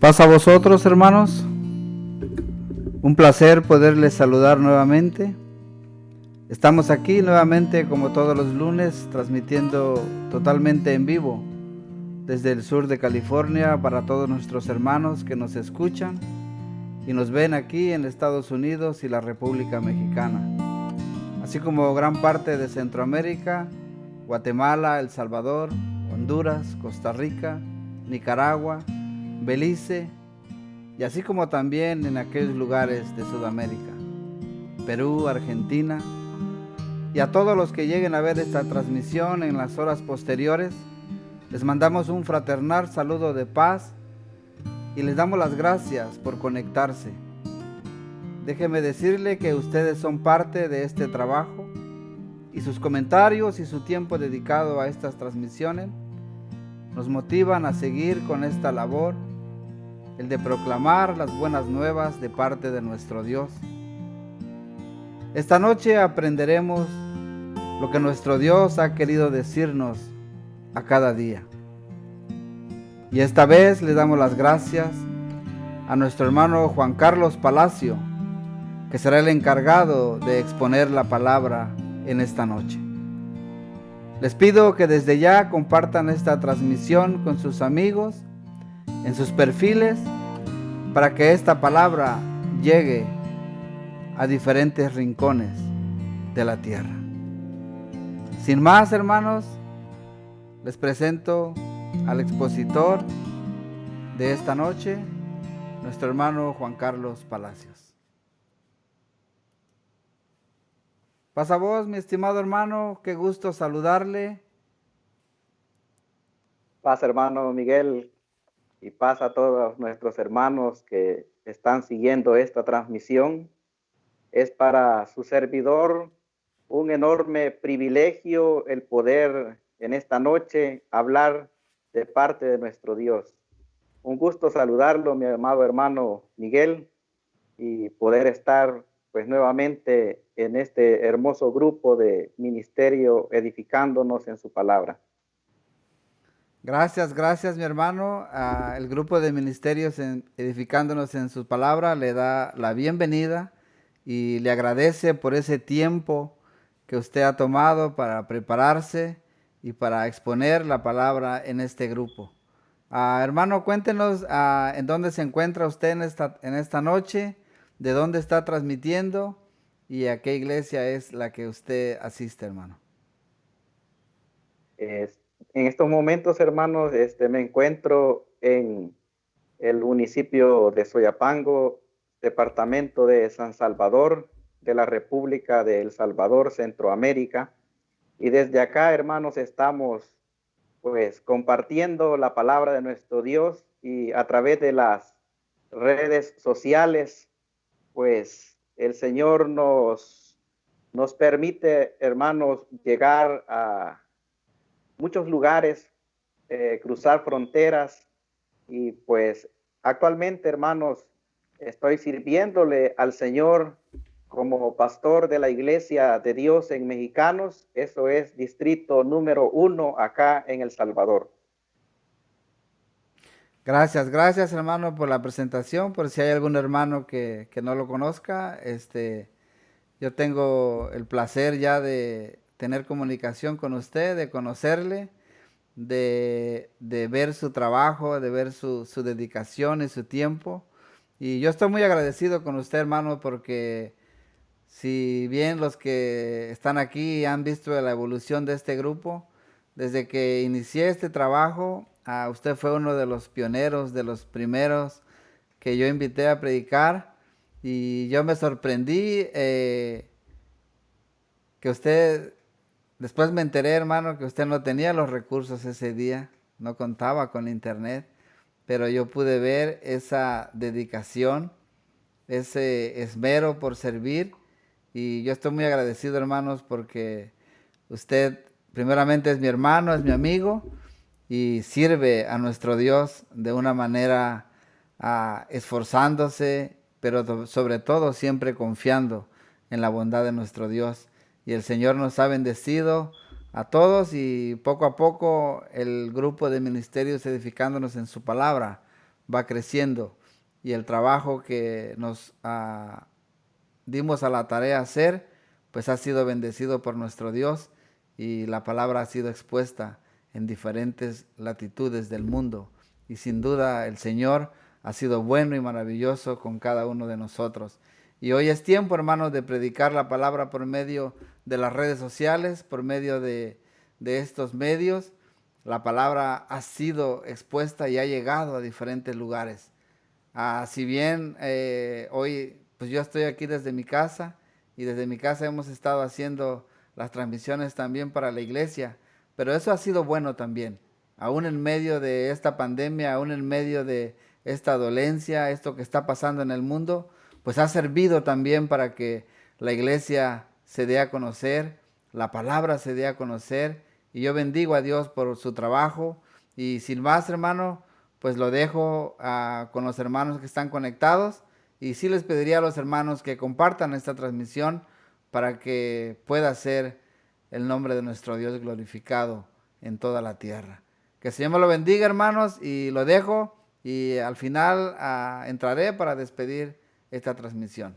Paz a vosotros, hermanos. Un placer poderles saludar nuevamente. Estamos aquí nuevamente como todos los lunes, transmitiendo totalmente en vivo desde el sur de California para todos nuestros hermanos que nos escuchan y nos ven aquí en Estados Unidos y la República Mexicana, así como gran parte de Centroamérica, Guatemala, El Salvador, Honduras, Costa Rica, Nicaragua, Belice, y así como también en aquellos lugares de Sudamérica, Perú, Argentina, y a todos los que lleguen a ver esta transmisión en las horas posteriores, les mandamos un fraternal saludo de paz y les damos las gracias por conectarse. Déjeme decirle que ustedes son parte de este trabajo y sus comentarios y su tiempo dedicado a estas transmisiones nos motivan a seguir con esta labor, el de proclamar las buenas nuevas de parte de nuestro Dios. Esta noche aprenderemos lo que nuestro Dios ha querido decirnos a cada día. Y esta vez le damos las gracias a nuestro hermano Juan Carlos Palacio, que será el encargado de exponer la palabra en esta noche. Les pido que desde ya compartan esta transmisión con sus amigos, en sus perfiles, para que esta palabra llegue a diferentes rincones de la tierra. Sin más, hermanos, les presento al expositor de esta noche, nuestro hermano Juan Carlos Palacios. Pasa vos, mi estimado hermano, qué gusto saludarle. Paz, hermano Miguel, y paz a todos nuestros hermanos que están siguiendo esta transmisión. Es para su servidor un enorme privilegio el poder en esta noche hablar de parte de nuestro Dios. Un gusto saludarlo, mi amado hermano Miguel, y poder estar pues nuevamente en este hermoso grupo de ministerio edificándonos en su palabra. Gracias, mi hermano. El grupo de ministerios edificándonos en su palabra le da la bienvenida y le agradece por ese tiempo que usted ha tomado para prepararse y para exponer la palabra en este grupo. Hermano, cuéntenos en dónde se encuentra usted en esta noche, de dónde está transmitiendo y a qué iglesia es la que usted asiste, hermano. En estos momentos, hermanos, me encuentro en el municipio de Soyapango, departamento de San Salvador, de la República de El Salvador, Centroamérica. Y desde acá, hermanos, estamos pues compartiendo la palabra de nuestro Dios y a través de las redes sociales, pues el Señor nos permite, hermanos, llegar a muchos lugares, cruzar fronteras y pues actualmente, hermanos, estoy sirviéndole al Señor como pastor de la Iglesia de Dios en Mexicanos. Eso es distrito número 1 acá en El Salvador. Gracias hermano por la presentación. Por si hay algún hermano que no lo conozca, yo tengo el placer ya de tener comunicación con usted, de conocerle, de ver su trabajo, de ver su dedicación y su tiempo. Y yo estoy muy agradecido con usted, hermano, porque si bien los que están aquí han visto la evolución de este grupo, desde que inicié este trabajo, usted fue uno de los pioneros, de los primeros que yo invité a predicar. Y yo me sorprendí que usted, después me enteré, hermano, que usted no tenía los recursos ese día, no contaba con internet, pero yo pude ver esa dedicación, ese esmero por servir, y yo estoy muy agradecido, hermanos, porque usted primeramente es mi hermano, es mi amigo, y sirve a nuestro Dios de una manera esforzándose, pero sobre todo siempre confiando en la bondad de nuestro Dios. Y el Señor nos ha bendecido a todos y poco a poco el grupo de ministerios edificándonos en su palabra va creciendo y el trabajo que nos dimos a la tarea hacer, pues ha sido bendecido por nuestro Dios y la palabra ha sido expuesta en diferentes latitudes del mundo. Y sin duda el Señor ha sido bueno y maravilloso con cada uno de nosotros. Y hoy es tiempo, hermanos, de predicar la palabra por medio de las redes sociales, por medio de estos medios. La palabra ha sido expuesta y ha llegado a diferentes lugares. Si bien hoy pues yo estoy aquí desde mi casa y desde mi casa hemos estado haciendo las transmisiones también para la iglesia, pero eso ha sido bueno también. Aún en medio de esta pandemia, aún en medio de esta dolencia, esto que está pasando en el mundo, pues ha servido también para que la iglesia se dé a conocer, la palabra se dé a conocer, y yo bendigo a Dios por su trabajo. Y sin más, hermano, pues lo dejo con los hermanos que están conectados, y sí les pediría a los hermanos que compartan esta transmisión para que pueda ser el nombre de nuestro Dios glorificado en toda la tierra. Que el Señor me lo bendiga, hermanos, y lo dejo, y al final entraré para despedir esta transmisión.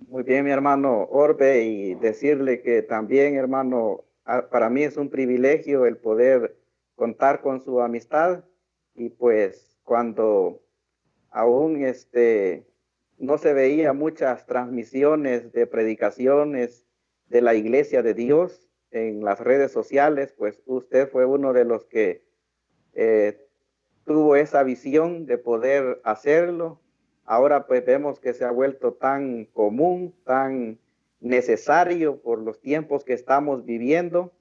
Muy bien, mi hermano Orbe, y decirle que también, hermano, para mí es un privilegio el poder contar con su amistad, y pues cuando aún no se veía muchas transmisiones de predicaciones de la Iglesia de Dios en las redes sociales, pues usted fue uno de los que eh, tuvo esa visión de poder hacerlo. Ahora pues vemos que se ha vuelto tan común, tan necesario por los tiempos que estamos viviendo.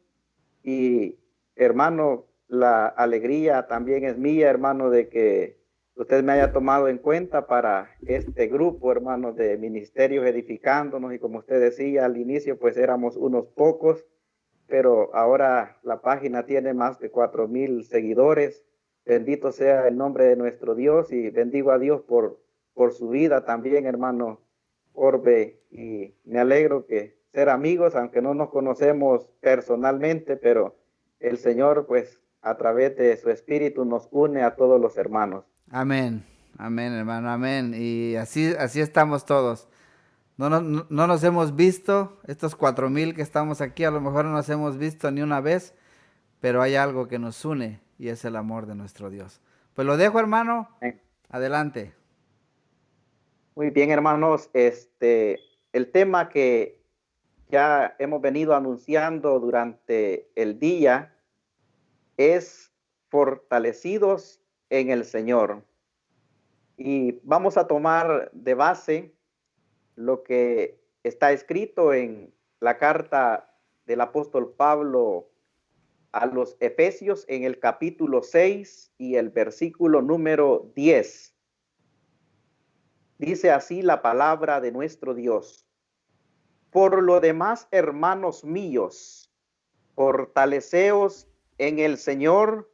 Y hermano, la alegría también es mía, hermano, de que usted me haya tomado en cuenta para este grupo, hermano, de Ministerios Edificándonos. Y como usted decía al inicio, pues éramos unos pocos, pero ahora la página tiene más de 4,000 seguidores. Bendito sea el nombre de nuestro Dios, y bendigo a Dios por su vida también, hermano Orbe. Y me alegro que ser amigos, aunque no nos conocemos personalmente, pero el Señor, pues, a través de su Espíritu nos une a todos los hermanos. Amén, amén, hermano, amén. Y así estamos todos. No nos hemos visto, estos 4,000 que estamos aquí, a lo mejor no nos hemos visto ni una vez, pero hay algo que nos une y es el amor de nuestro Dios. Pues lo dejo, hermano. Adelante. Muy bien, hermanos. El tema que ya hemos venido anunciando durante el día es fortalecidos en el Señor. Y vamos a tomar de base lo que está escrito en la carta del apóstol Pablo a los Efesios en el capítulo 6 y el versículo número 10. Dice así la palabra de nuestro Dios: por lo demás, hermanos míos, fortaleceos en el Señor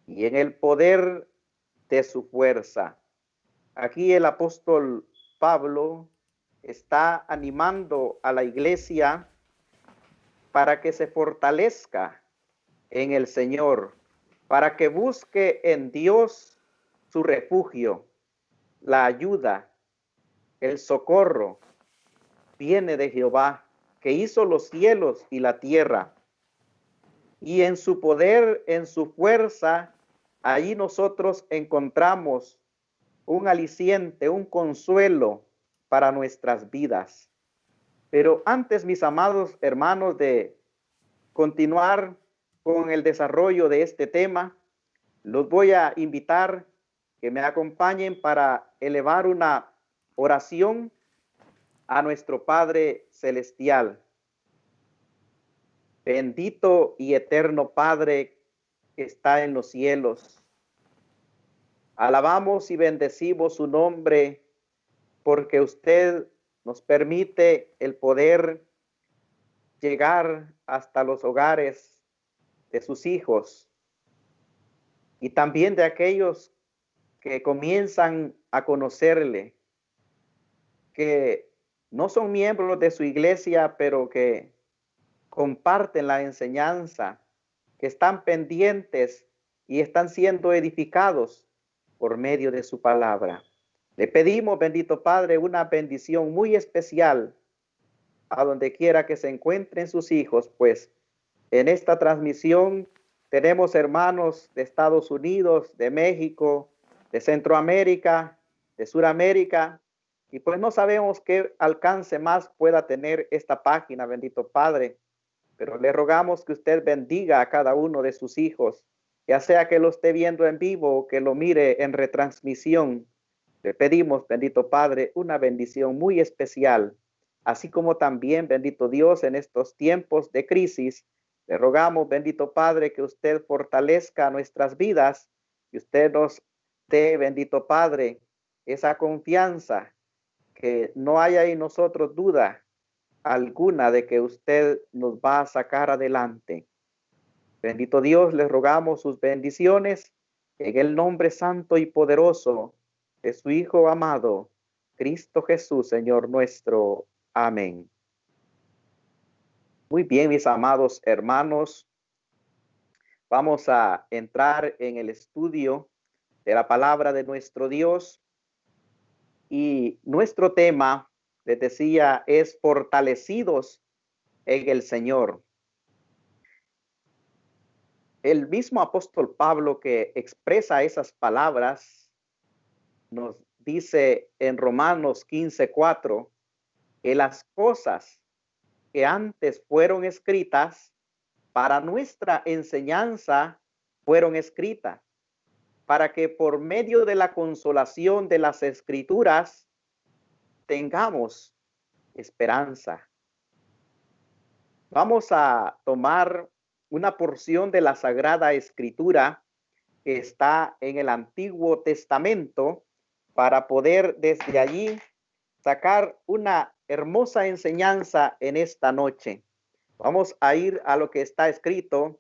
y en el poder de su fuerza. Aquí el apóstol Pablo está animando a la iglesia para que se fortalezca en el Señor, para que busque en Dios su refugio. La ayuda, el socorro viene de Jehová, que hizo los cielos y la tierra. Y en su poder, en su fuerza, allí nosotros encontramos un aliciente, un consuelo para nuestras vidas. Pero antes, mis amados hermanos, de continuar con el desarrollo de este tema, los voy a invitar que me acompañen para elevar una oración a nuestro Padre Celestial. Bendito y eterno Padre que está en los cielos, alabamos y bendecimos su nombre porque usted nos permite el poder llegar hasta los hogares de sus hijos y también de aquellos que comienzan a conocerle, que no son miembros de su iglesia, pero que comparten la enseñanza, que están pendientes y están siendo edificados por medio de su palabra. Le pedimos, bendito Padre, una bendición muy especial a donde quiera que se encuentren sus hijos, pues en esta transmisión tenemos hermanos de Estados Unidos, de México, de Centroamérica, de Suramérica, y pues no sabemos qué alcance más pueda tener esta página, bendito Padre, pero le rogamos que usted bendiga a cada uno de sus hijos, ya sea que lo esté viendo en vivo o que lo mire en retransmisión. Le pedimos, bendito Padre, una bendición muy especial, así como también, bendito Dios, en estos tiempos de crisis, le rogamos, bendito Padre, que usted fortalezca nuestras vidas y usted nos dé, bendito Padre, esa confianza, que no haya en nosotros duda alguna de que usted nos va a sacar adelante. Bendito Dios, les rogamos sus bendiciones en el nombre santo y poderoso de su Hijo amado, Cristo Jesús, Señor nuestro. Amén. Muy bien, mis amados hermanos, vamos a entrar en el estudio de la palabra de nuestro Dios y nuestro tema, les decía, es fortalecidos en el Señor. El mismo apóstol Pablo que expresa esas palabras nos dice en Romanos 15:4 que las cosas que antes fueron escritas para nuestra enseñanza fueron escritas, para que por medio de la consolación de las escrituras tengamos esperanza. Vamos a tomar una porción de la Sagrada Escritura que está en el Antiguo Testamento para poder desde allí sacar una hermosa enseñanza en esta noche. Vamos a ir a lo que está escrito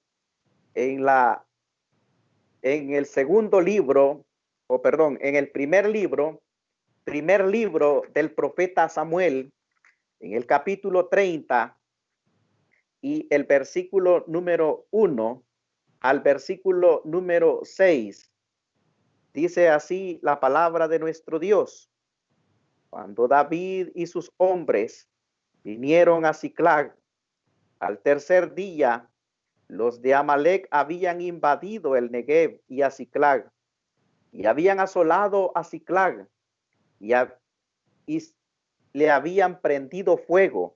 en el segundo libro, en el primer libro del profeta Samuel, en el capítulo 30 y el versículo número 1 al versículo número 6. Dice así la palabra de nuestro Dios. Cuando David y sus hombres vinieron a Siclag, al tercer día, los de Amalec habían invadido el Negev y a Siclag, y habían asolado a Siclag, y le habían prendido fuego,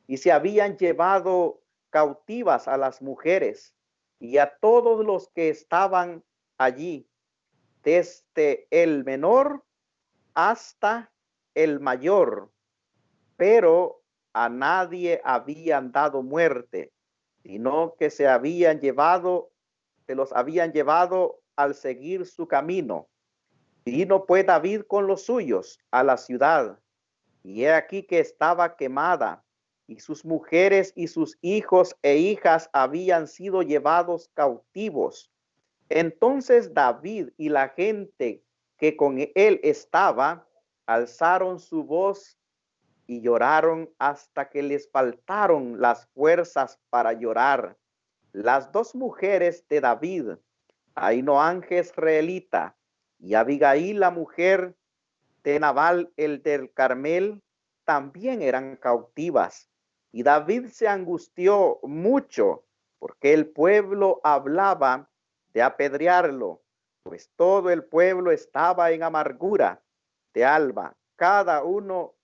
y se habían llevado cautivas a las mujeres y a todos los que estaban allí, desde el menor hasta el mayor, pero a nadie habían dado muerte, sino que se los habían llevado al seguir su camino. Vino pues David con los suyos a la ciudad, y he aquí que estaba quemada, y sus mujeres y sus hijos e hijas habían sido llevados cautivos. Entonces David y la gente que con él estaba alzaron su voz y lloraron hasta que les faltaron las fuerzas para llorar. Las dos mujeres de David, Ahinoam jezreelita y Abigail, la mujer de Nabal el del Carmel, también eran cautivas. Y David se angustió mucho porque el pueblo hablaba de apedrearlo, pues todo el pueblo estaba en amargura de alba, cada uno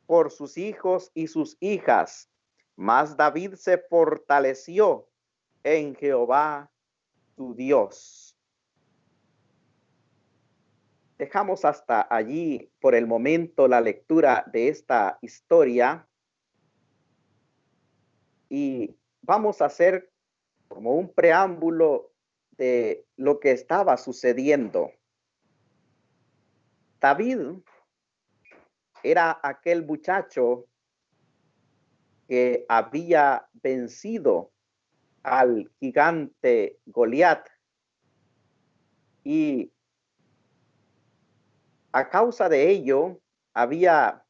por sus hijos y sus hijas. Mas David se fortaleció en Jehová su Dios. Dejamos hasta allí por el momento la lectura de esta historia y vamos a hacer como un preámbulo de lo que estaba sucediendo. David era aquel muchacho que había vencido al gigante Goliat y a causa de ello había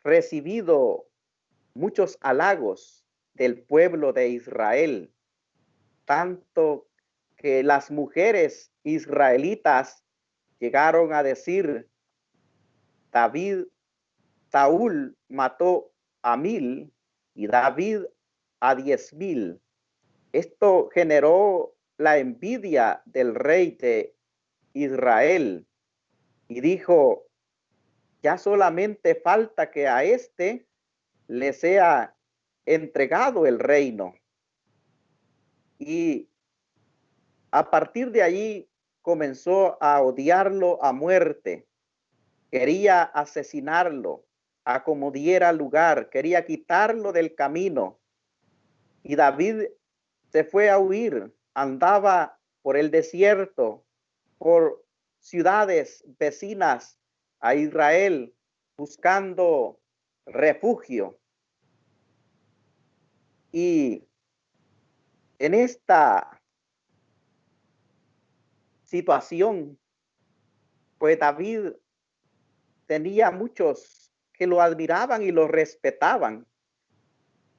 recibido muchos halagos del pueblo de Israel, tanto que las mujeres israelitas llegaron a decir, Saúl mató a 1000 y David a 10,000. Esto generó la envidia del rey de Israel y dijo, ya solamente falta que a este le sea entregado el reino. Y a partir de allí comenzó a odiarlo a muerte. Quería asesinarlo a como diera lugar, quería quitarlo del camino. Y David se fue a huir, andaba por el desierto, por ciudades vecinas a Israel, buscando refugio. Y en esta situación, pues David tenía muchos que lo admiraban y lo respetaban,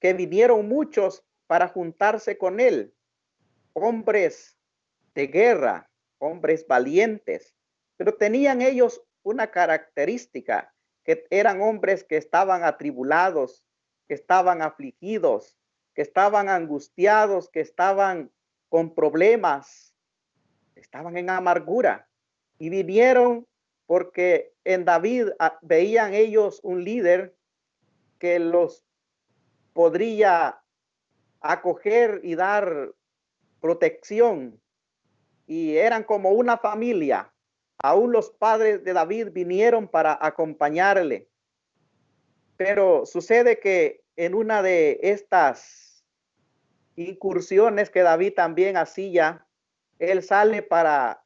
que vinieron muchos para juntarse con él, hombres de guerra, hombres valientes, pero tenían ellos una característica, que eran hombres que estaban atribulados, que estaban afligidos, que estaban angustiados, que estaban con problemas, estaban en amargura y vinieron porque en David veían ellos un líder que los podría acoger y dar protección y eran como una familia. Aún los padres de David vinieron para acompañarle. Pero sucede que en una de estas incursiones que David también hacía, él sale para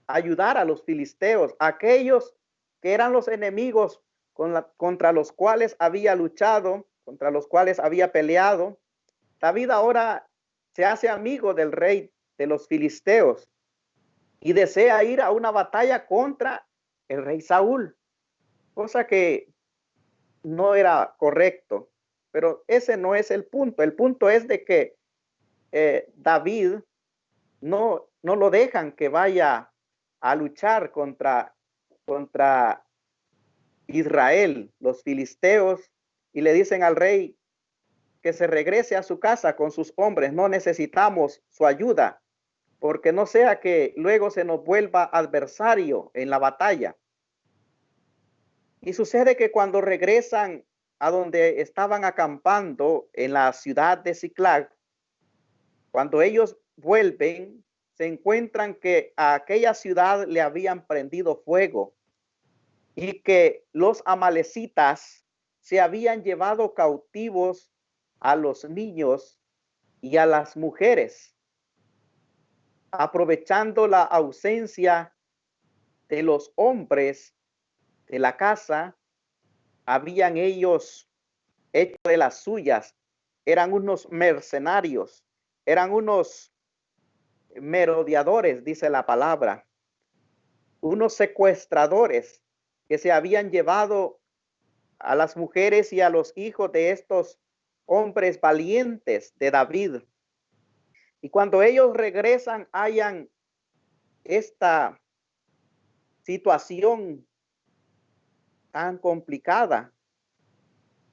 ayudar a los filisteos, aquellos que eran los enemigos contra los cuales había luchado, contra los cuales había peleado. David ahora se hace amigo del rey de los filisteos y desea ir a una batalla contra el rey Saúl, cosa que no era correcto. Pero ese no es el punto. El punto es de que David no lo dejan que vaya a luchar contra Israel, los filisteos, y le dicen al rey que se regrese a su casa con sus hombres, no necesitamos su ayuda, porque no sea que luego se nos vuelva adversario en la batalla. Y sucede que cuando regresan a donde estaban acampando en la ciudad de Ziklag, cuando ellos vuelven, se encuentran que a aquella ciudad le habían prendido fuego y que los amalecitas se habían llevado cautivos a los niños y a las mujeres, aprovechando la ausencia de los hombres de la casa, habían ellos hecho de las suyas, eran unos mercenarios, eran unos merodeadores, dice la palabra, unos secuestradores que se habían llevado a las mujeres y a los hijos de estos hombres valientes de David. Y cuando ellos regresan, hayan esta situación tan complicada.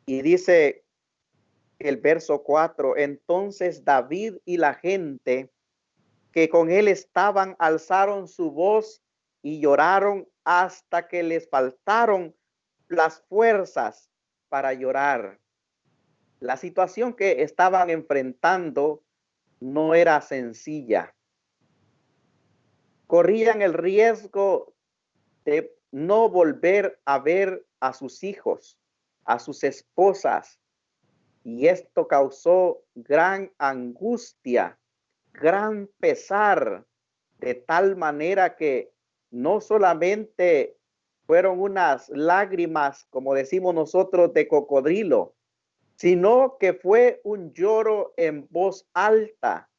Y dice el verso 4, entonces David y la gente que con él estaban alzaron su voz y lloraron hasta que les faltaron las fuerzas para llorar. La situación que estaban enfrentando no era sencilla. Corrían el riesgo de no volver a ver a sus hijos, a sus esposas, y esto causó gran angustia, gran pesar, de tal manera que no solamente fueron unas lágrimas, como decimos nosotros, de cocodrilo, sino que fue un lloro en voz alta,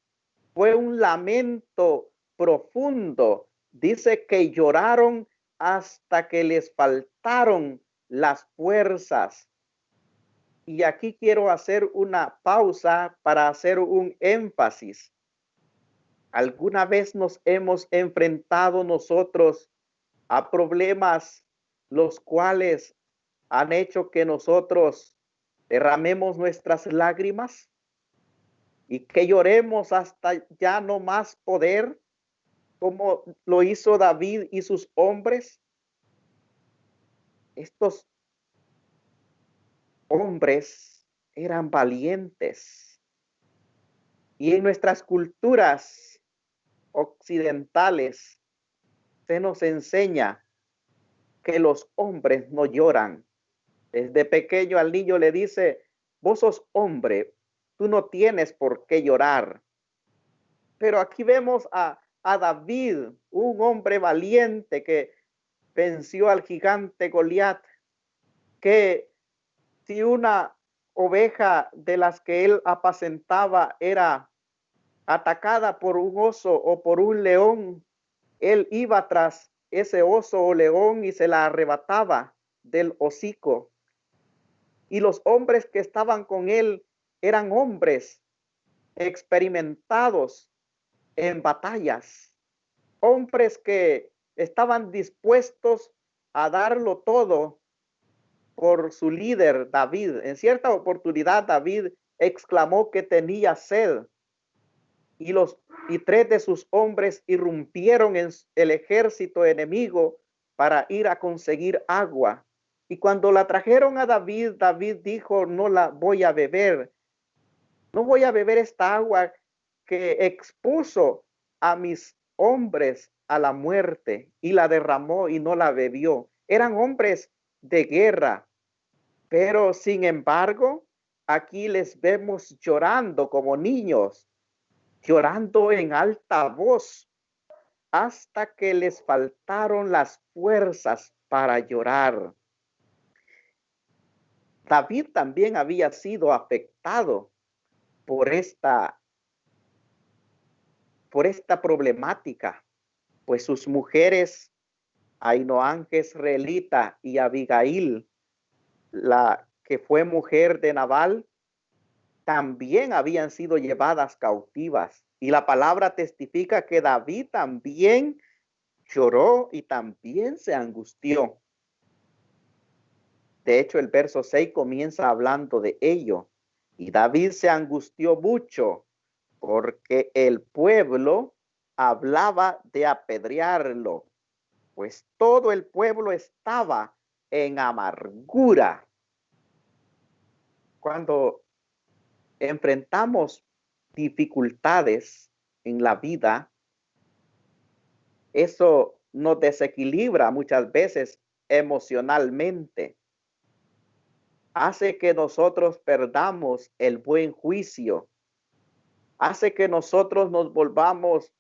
fue un lamento profundo. Dice que lloraron hasta que les faltaron las fuerzas. Y aquí quiero hacer una pausa para hacer un énfasis. ¿Alguna vez nos hemos enfrentado nosotros a problemas los cuales han hecho que nosotros derramemos nuestras lágrimas y que lloremos hasta ya no más poder, como lo hizo David y sus hombres. Estos hombres eran valientes y en nuestras culturas occidentales se nos enseña que los hombres no lloran. Desde pequeño al niño le dice, vos sos hombre, tú no tienes por qué llorar. Pero aquí vemos a David, un hombre valiente que venció al gigante Goliat, que si una oveja de las que él apacentaba era atacada por un oso o por un león, él iba tras ese oso o león y se la arrebataba del hocico. Y los hombres que estaban con él eran hombres experimentados en batallas, hombres que estaban dispuestos a darlo todo por su líder David. En cierta oportunidad David exclamó que tenía sed y tres de sus hombres irrumpieron en el ejército enemigo para ir a conseguir agua. Y cuando la trajeron a David, David dijo, no la voy a beber, no voy a beber esta agua que expuso a mis hombres a la muerte, y la derramó y no la bebió. Eran hombres de guerra, pero sin embargo, aquí les vemos llorando como niños, llorando en alta voz, hasta que les faltaron las fuerzas para llorar. David también había sido afectado por esta problemática, pues sus mujeres, Ainoam jezreelita y Abigail, la que fue mujer de Nabal, también habían sido llevadas cautivas. Y la palabra testifica que David también lloró y también se angustió. De hecho, el verso 6 comienza hablando de ello. Y David se angustió mucho porque el pueblo hablaba de apedrearlo, pues todo el pueblo estaba en amargura. Cuando enfrentamos dificultades en la vida, eso nos desequilibra muchas veces emocionalmente, hace que nosotros perdamos el buen juicio, hace que nosotros nos volvamos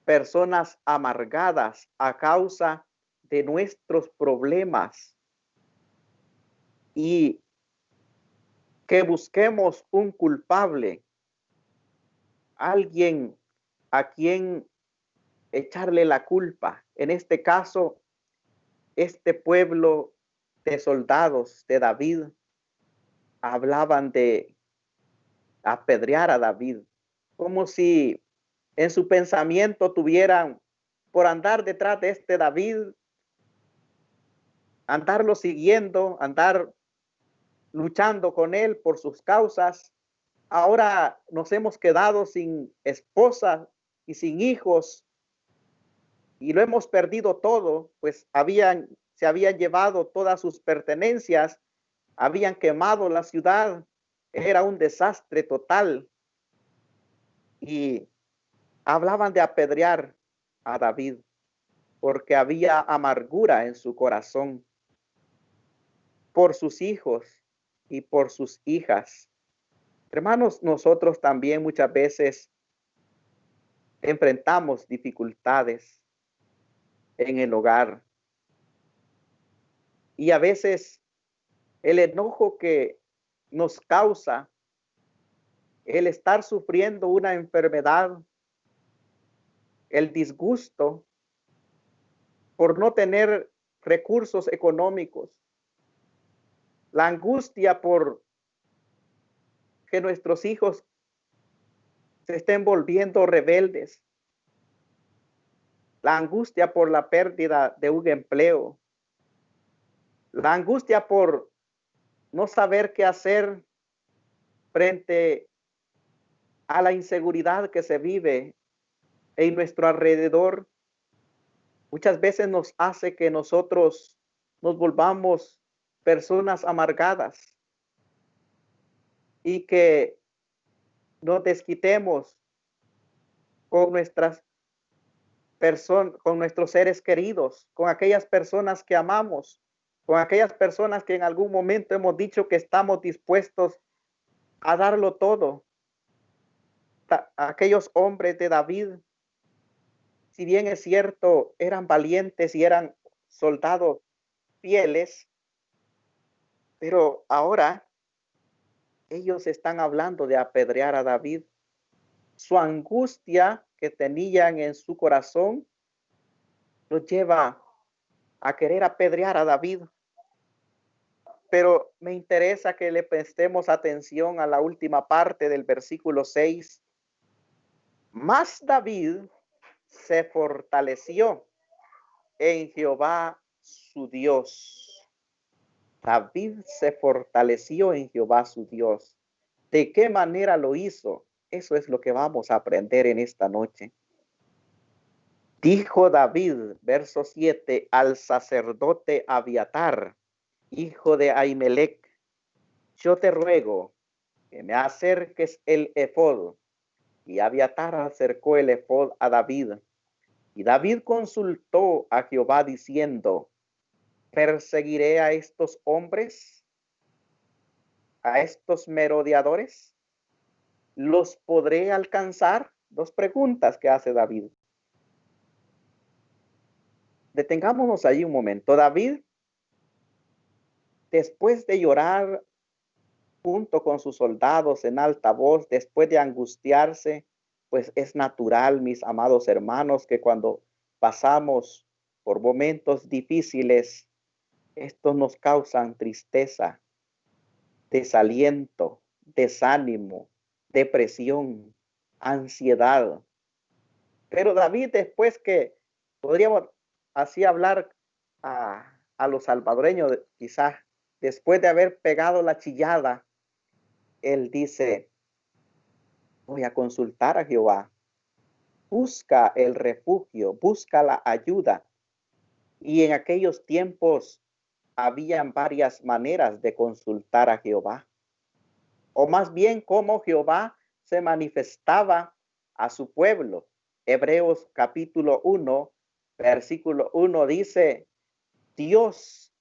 personas amargadas a causa de nuestros problemas y que busquemos un culpable, alguien a quien echarle la culpa. En este caso, este pueblo de soldados de David hablaban de apedrear a David, como si en su pensamiento tuvieran, por andar detrás de este David, andarlo siguiendo, andar luchando con él por sus causas. Ahora nos hemos quedado sin esposa y sin hijos y lo hemos perdido todo, pues se habían llevado todas sus pertenencias, habían quemado la ciudad, era un desastre total y hablaban de apedrear a David porque había amargura en su corazón por sus hijos y por sus hijas. Hermanos, nosotros también muchas veces enfrentamos dificultades en el hogar y a veces el enojo que nos causa el estar sufriendo una enfermedad, el disgusto por no tener recursos económicos, la angustia por que nuestros hijos se estén volviendo rebeldes. la angustia por la pérdida de un empleo, la angustia por no saber qué hacer frente a la inseguridad que se vive en nuestro alrededor, muchas veces nos hace que nosotros nos volvamos personas amargadas y que nos desquitemos con nuestras personas, con nuestros seres queridos, con aquellas personas que amamos, con aquellas personas que en algún momento hemos dicho que estamos dispuestos a darlo todo. Aquellos hombres de David, si bien es cierto, eran valientes y eran soldados fieles, pero ahora ellos están hablando de apedrear a David. Su angustia que tenían en su corazón los lleva a querer apedrear a David. Pero me interesa que le prestemos atención a la última parte del versículo 6. Mas David se fortaleció en Jehová su Dios. David se fortaleció en Jehová su Dios. ¿De qué manera lo hizo? Eso es lo que vamos a aprender en esta noche. Dijo David, verso 7, al sacerdote Abiatar, hijo de Ahimelech: yo te ruego que me acerques el efod. Y Abiatar acercó el efod a David. Y David consultó a Jehová diciendo: ¿perseguiré a estos hombres, a estos merodeadores? ¿Los podré alcanzar? Dos preguntas que hace David. Detengámonos ahí un momento. David, después de llorar junto con sus soldados en alta voz, después de angustiarse, pues es natural, mis amados hermanos, que cuando pasamos por momentos difíciles, estos nos causan tristeza, desaliento, desánimo, depresión, ansiedad. Pero David, después que podríamos así hablar a los salvadoreños, quizás después de haber pegado la chillada, él dice: voy a consultar a Jehová. Busca el refugio, busca la ayuda. Y en aquellos tiempos habían varias maneras de consultar a Jehová. O más bien cómo Jehová se manifestaba a su pueblo. Hebreos capítulo 1, versículo 1 dice: Dios,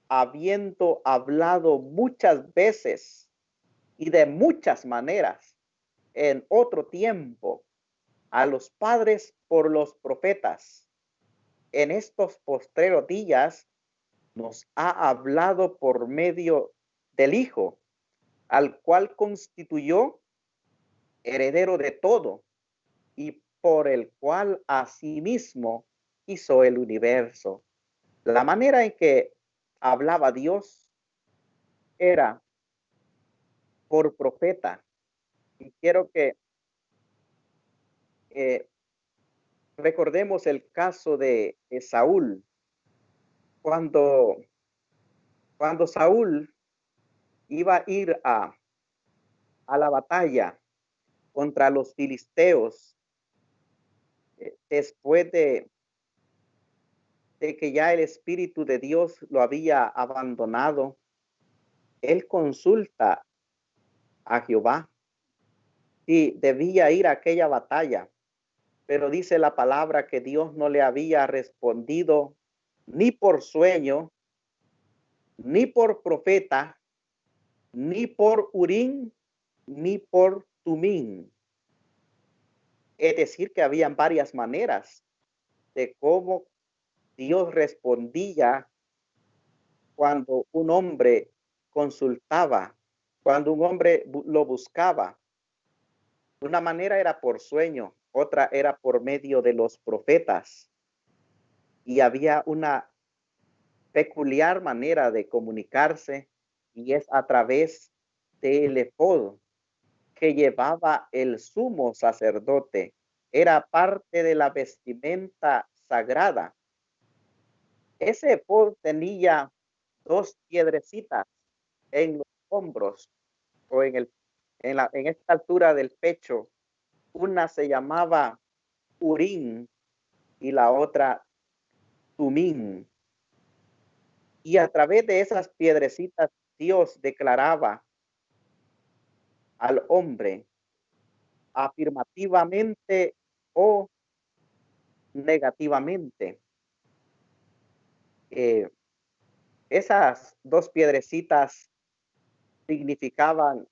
habiendo hablado muchas veces y de muchas maneras en otro tiempo a los padres por los profetas, en estos postreros días nos ha hablado por medio del Hijo, al cual constituyó heredero de todo y por el cual asimismo hizo el universo. La manera en que hablaba Dios era por profeta. Y quiero que recordemos el caso de Saúl. Cuando, cuando Saúl iba a ir a la batalla contra los filisteos, después de que ya el Espíritu de Dios lo había abandonado, él consulta a Jehová y debía ir a aquella batalla. Pero dice la palabra que Dios no le había respondido ni por sueño, ni por profeta, ni por Urín, ni por Tumín. Es decir, que habían varias maneras de cómo Dios respondía cuando un hombre consultaba, cuando un hombre lo buscaba. Una manera era por sueño, otra era por medio de los profetas. Y había una peculiar manera de comunicarse, y es a través del efod que llevaba el sumo sacerdote. Era parte de la vestimenta sagrada. Ese efod tenía dos piedrecitas en los hombros o en esta altura del pecho. Una se llamaba Urín y la otra Tumín. Y a través de esas piedrecitas Dios declaraba al hombre afirmativamente o negativamente. Eh, Esas dos piedrecitas significaban,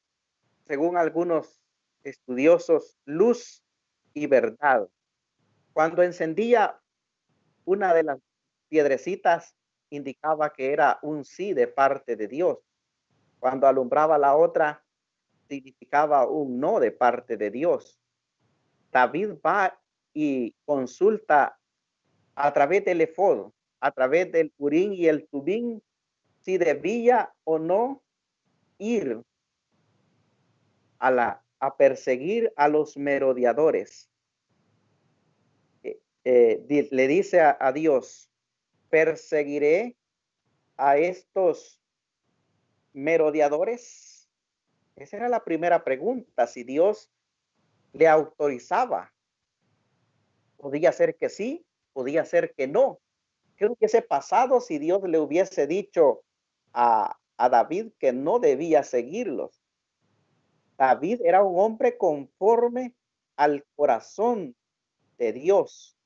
según algunos estudiosos, luz y verdad. Cuando encendía una de las piedrecitas, indicaba que era un sí de parte de Dios. Cuando alumbraba la otra, significaba un no de parte de Dios. David va y consulta a través del efod, a través del Urín y el Tubín, si debía o no ir a perseguir a los merodeadores. Le dice a Dios, perseguiré a estos merodeadores. Esa era la primera pregunta, si Dios le autorizaba. Podía ser que sí, podía ser que no. ¿Qué hubiese pasado si Dios le hubiese dicho a David que no debía seguirlos? David era un hombre conforme al corazón de Dios.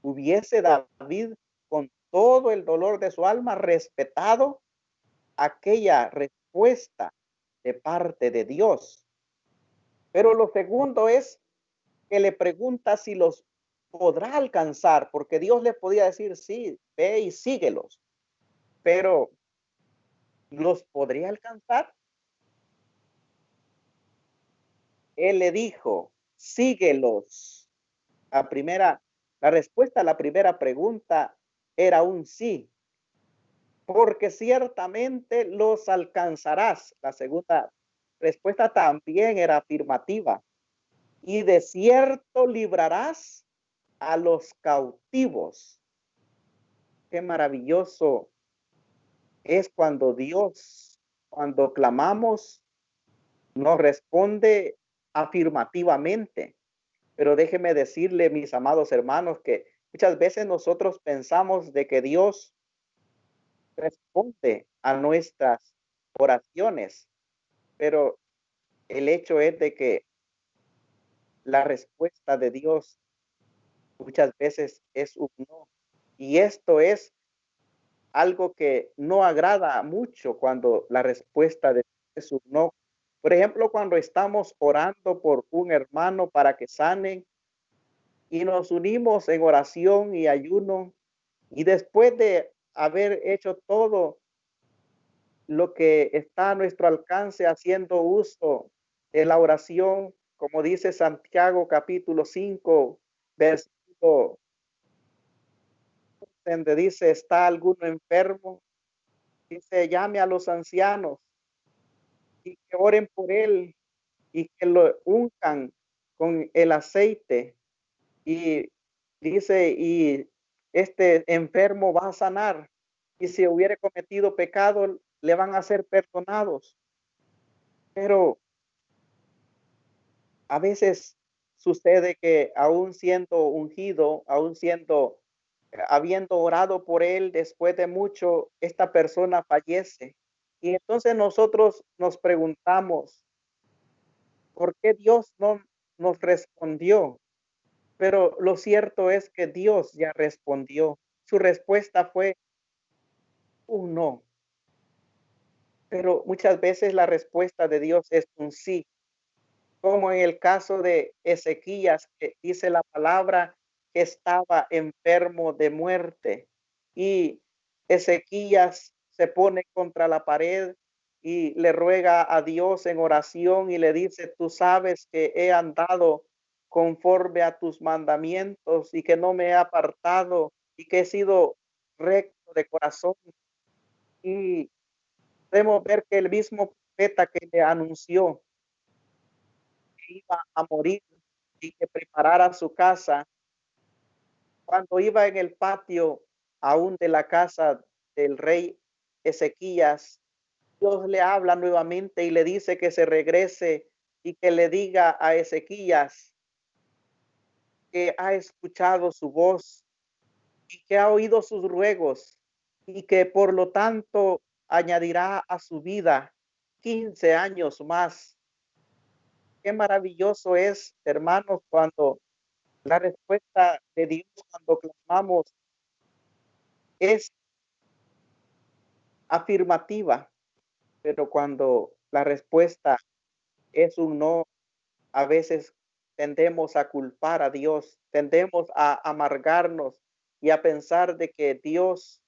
Hubiese David, con todo el dolor de su alma, respetado aquella respuesta de parte de Dios. Pero lo segundo es que le pregunta si los podrá alcanzar, porque Dios le podía decir, sí, ve y síguelos, pero ¿los podría alcanzar? Él le dijo, síguelos. La respuesta a la primera pregunta era un sí, porque ciertamente los alcanzarás. La segunda respuesta también era afirmativa. Y de cierto librarás a los cautivos. Qué maravilloso es cuando Dios, cuando clamamos, nos responde afirmativamente. Pero déjeme decirle, mis amados hermanos, que muchas veces nosotros pensamos de que Dios responde a nuestras oraciones, pero el hecho es de que la respuesta de Dios muchas veces es un no. Y esto es algo que no agrada mucho cuando la respuesta de Dios es un no. Por ejemplo, cuando estamos orando por un hermano para que sanen y nos unimos en oración y ayuno, y después de haber hecho todo lo que está a nuestro alcance haciendo uso de la oración, como dice Santiago capítulo 5, versículo donde dice, ¿está alguno enfermo? Dice, llame a los ancianos y que oren por él y que lo unjan con el aceite. Y dice, y este enfermo va a sanar. Y si hubiere cometido pecado, le van a ser perdonados. Pero a veces sucede que aún siendo ungido, habiendo orado por él después de mucho, esta persona fallece. Y entonces nosotros nos preguntamos, ¿por qué Dios no nos respondió? Pero lo cierto es que Dios ya respondió. Su respuesta fue un no. Pero muchas veces la respuesta de Dios es un sí, como en el caso de Ezequías, que dice la palabra que estaba enfermo de muerte. Y Ezequías se pone contra la pared y le ruega a Dios en oración y le dice, tú sabes que he andado conforme a tus mandamientos y que no me he apartado y que he sido recto de corazón. Y podemos ver que el mismo profeta que le anunció que iba a morir y que preparara su casa, cuando iba en el patio aún de la casa del rey Ezequías, Dios le habla nuevamente y le dice que se regrese y que le diga a Ezequías que ha escuchado su voz y que ha oído sus ruegos y que por lo tanto añadirá a su vida 15 años más. Qué maravilloso es, hermanos, cuando la respuesta de Dios cuando clamamos es afirmativa, pero cuando la respuesta es un no, a veces tendemos a culpar a Dios, tendemos a amargarnos y a pensar de que Dios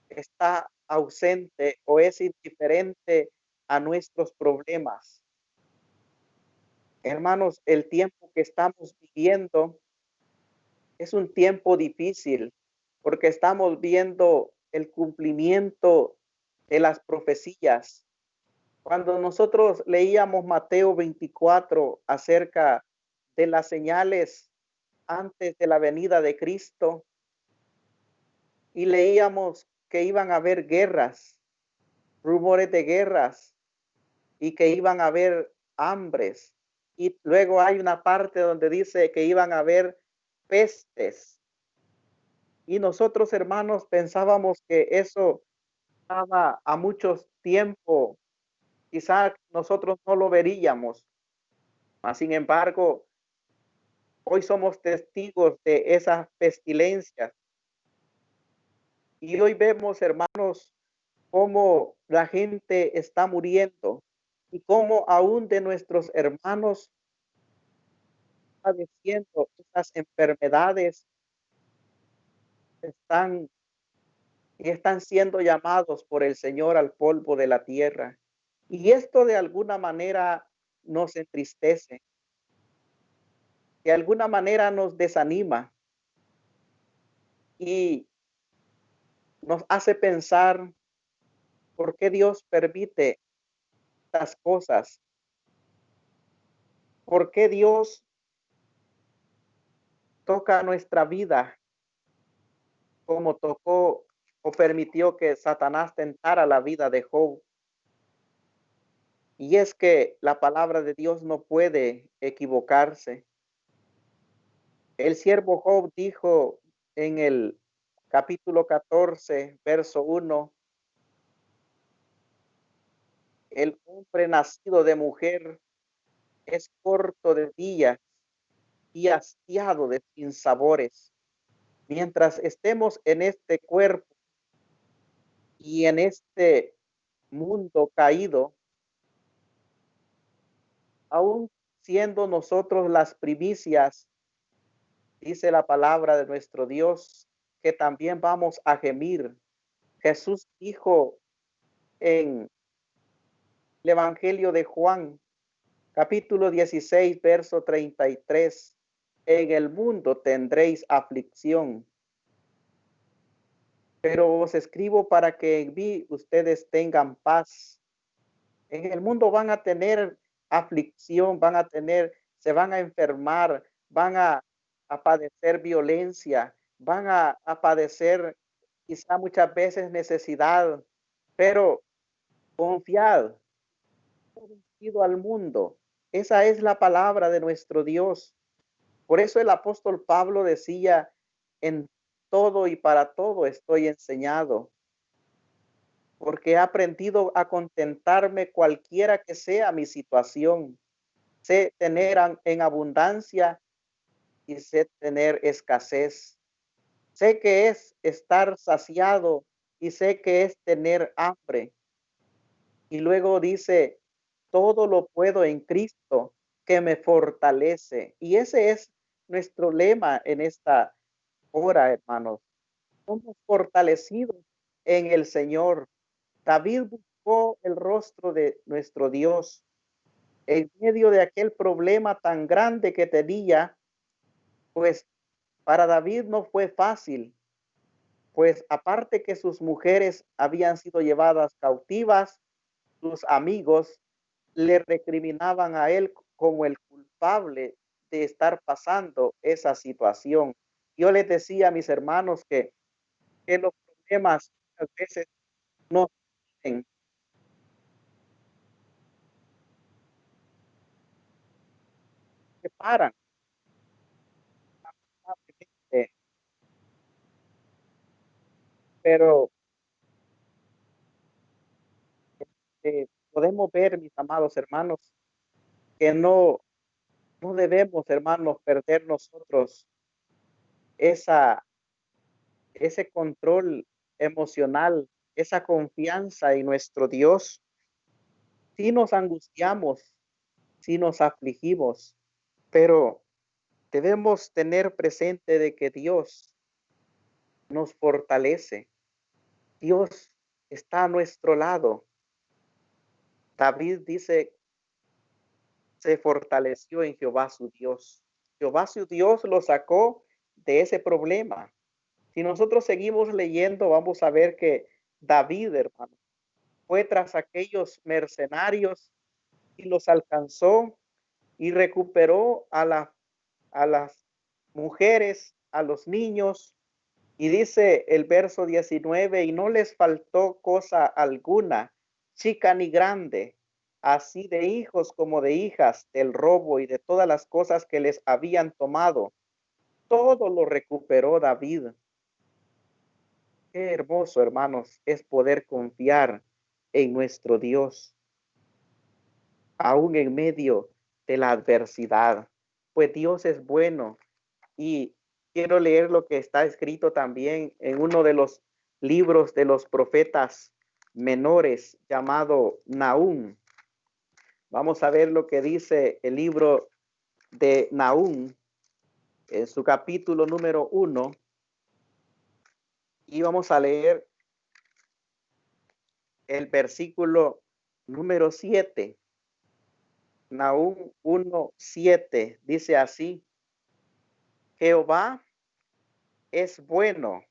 está ausente o es indiferente a nuestros problemas. Hermanos, el tiempo que estamos viviendo es un tiempo difícil porque estamos viendo el cumplimiento de las profecías. Cuando nosotros leíamos Mateo 24 acerca de las señales antes de la venida de Cristo y leíamos que iban a haber guerras, rumores de guerras y que iban a haber hambres. Y luego hay una parte donde dice que iban a haber pestes. Y nosotros, hermanos, pensábamos que eso estaba a muchos tiempo. Quizás nosotros no lo veríamos. Mas, sin embargo, hoy somos testigos de esas pestilencias. Y hoy vemos, hermanos, cómo la gente está muriendo y cómo aún de nuestros hermanos padeciendo esas enfermedades están y están siendo llamados por el Señor al polvo de la tierra. Y esto de alguna manera nos entristece, de alguna manera nos desanima y nos hace pensar por qué Dios permite estas cosas, por qué Dios toca nuestra vida como tocó o permitió que Satanás tentara la vida de Job. Y es que la palabra de Dios no puede equivocarse. El siervo Job dijo en el capítulo 14, verso 1, el hombre nacido de mujer es corto de días y hastiado de sinsabores. Mientras estemos en este cuerpo y en este mundo caído, aún siendo nosotros las primicias, dice la palabra de nuestro Dios, que también vamos a gemir. Jesús dijo en el Evangelio de Juan, capítulo 16, verso 33, en el mundo tendréis aflicción, pero os escribo para que en mí ustedes tengan paz. En el mundo van a tener aflicción, se van a enfermar, a padecer violencia, a padecer quizá muchas veces necesidad, pero confiad, he vencido al mundo. Esa es la palabra de nuestro Dios. Por eso el apóstol Pablo decía, en todo y para todo estoy enseñado, porque he aprendido a contentarme cualquiera que sea mi situación. Sé tener en abundancia y sé tener escasez. Sé que es estar saciado y sé que es tener hambre. Y luego dice, todo lo puedo en Cristo que me fortalece. Y ese es nuestro lema en esta hora, hermanos. Somos fortalecidos en el Señor. David buscó el rostro de nuestro Dios en medio de aquel problema tan grande que tenía, pues para David no fue fácil, pues aparte que sus mujeres habían sido llevadas cautivas, sus amigos le recriminaban a él como el culpable de estar pasando esa situación. Yo les decía a mis hermanos que los problemas muchas veces no tienen que paran, pero podemos ver, mis amados hermanos, que no debemos, hermanos, perder nosotros esa, ese control emocional, esa confianza en nuestro Dios. Si nos angustiamos, si nos afligimos, pero debemos tener presente de que Dios nos fortalece. Dios está a nuestro lado. David dice, se fortaleció en Jehová su Dios. Jehová su Dios lo sacó de ese problema. Si nosotros seguimos leyendo, vamos a ver que David, hermano, fue tras aquellos mercenarios y los alcanzó y recuperó a las mujeres, a los niños. Y dice el verso 19, y no les faltó cosa alguna, chica ni grande, así de hijos como de hijas, del robo y de todas las cosas que les habían tomado. Todo lo recuperó David. Qué hermoso, hermanos, es poder confiar en nuestro Dios, aún en medio de la adversidad, pues Dios es bueno. Y quiero leer lo que está escrito también en uno de los libros de los profetas menores llamado Nahum. Vamos a ver lo que dice el libro de Nahum en su capítulo número 1 y vamos a leer el versículo número 7. Nahum 1:7 dice así: Jehová es bueno,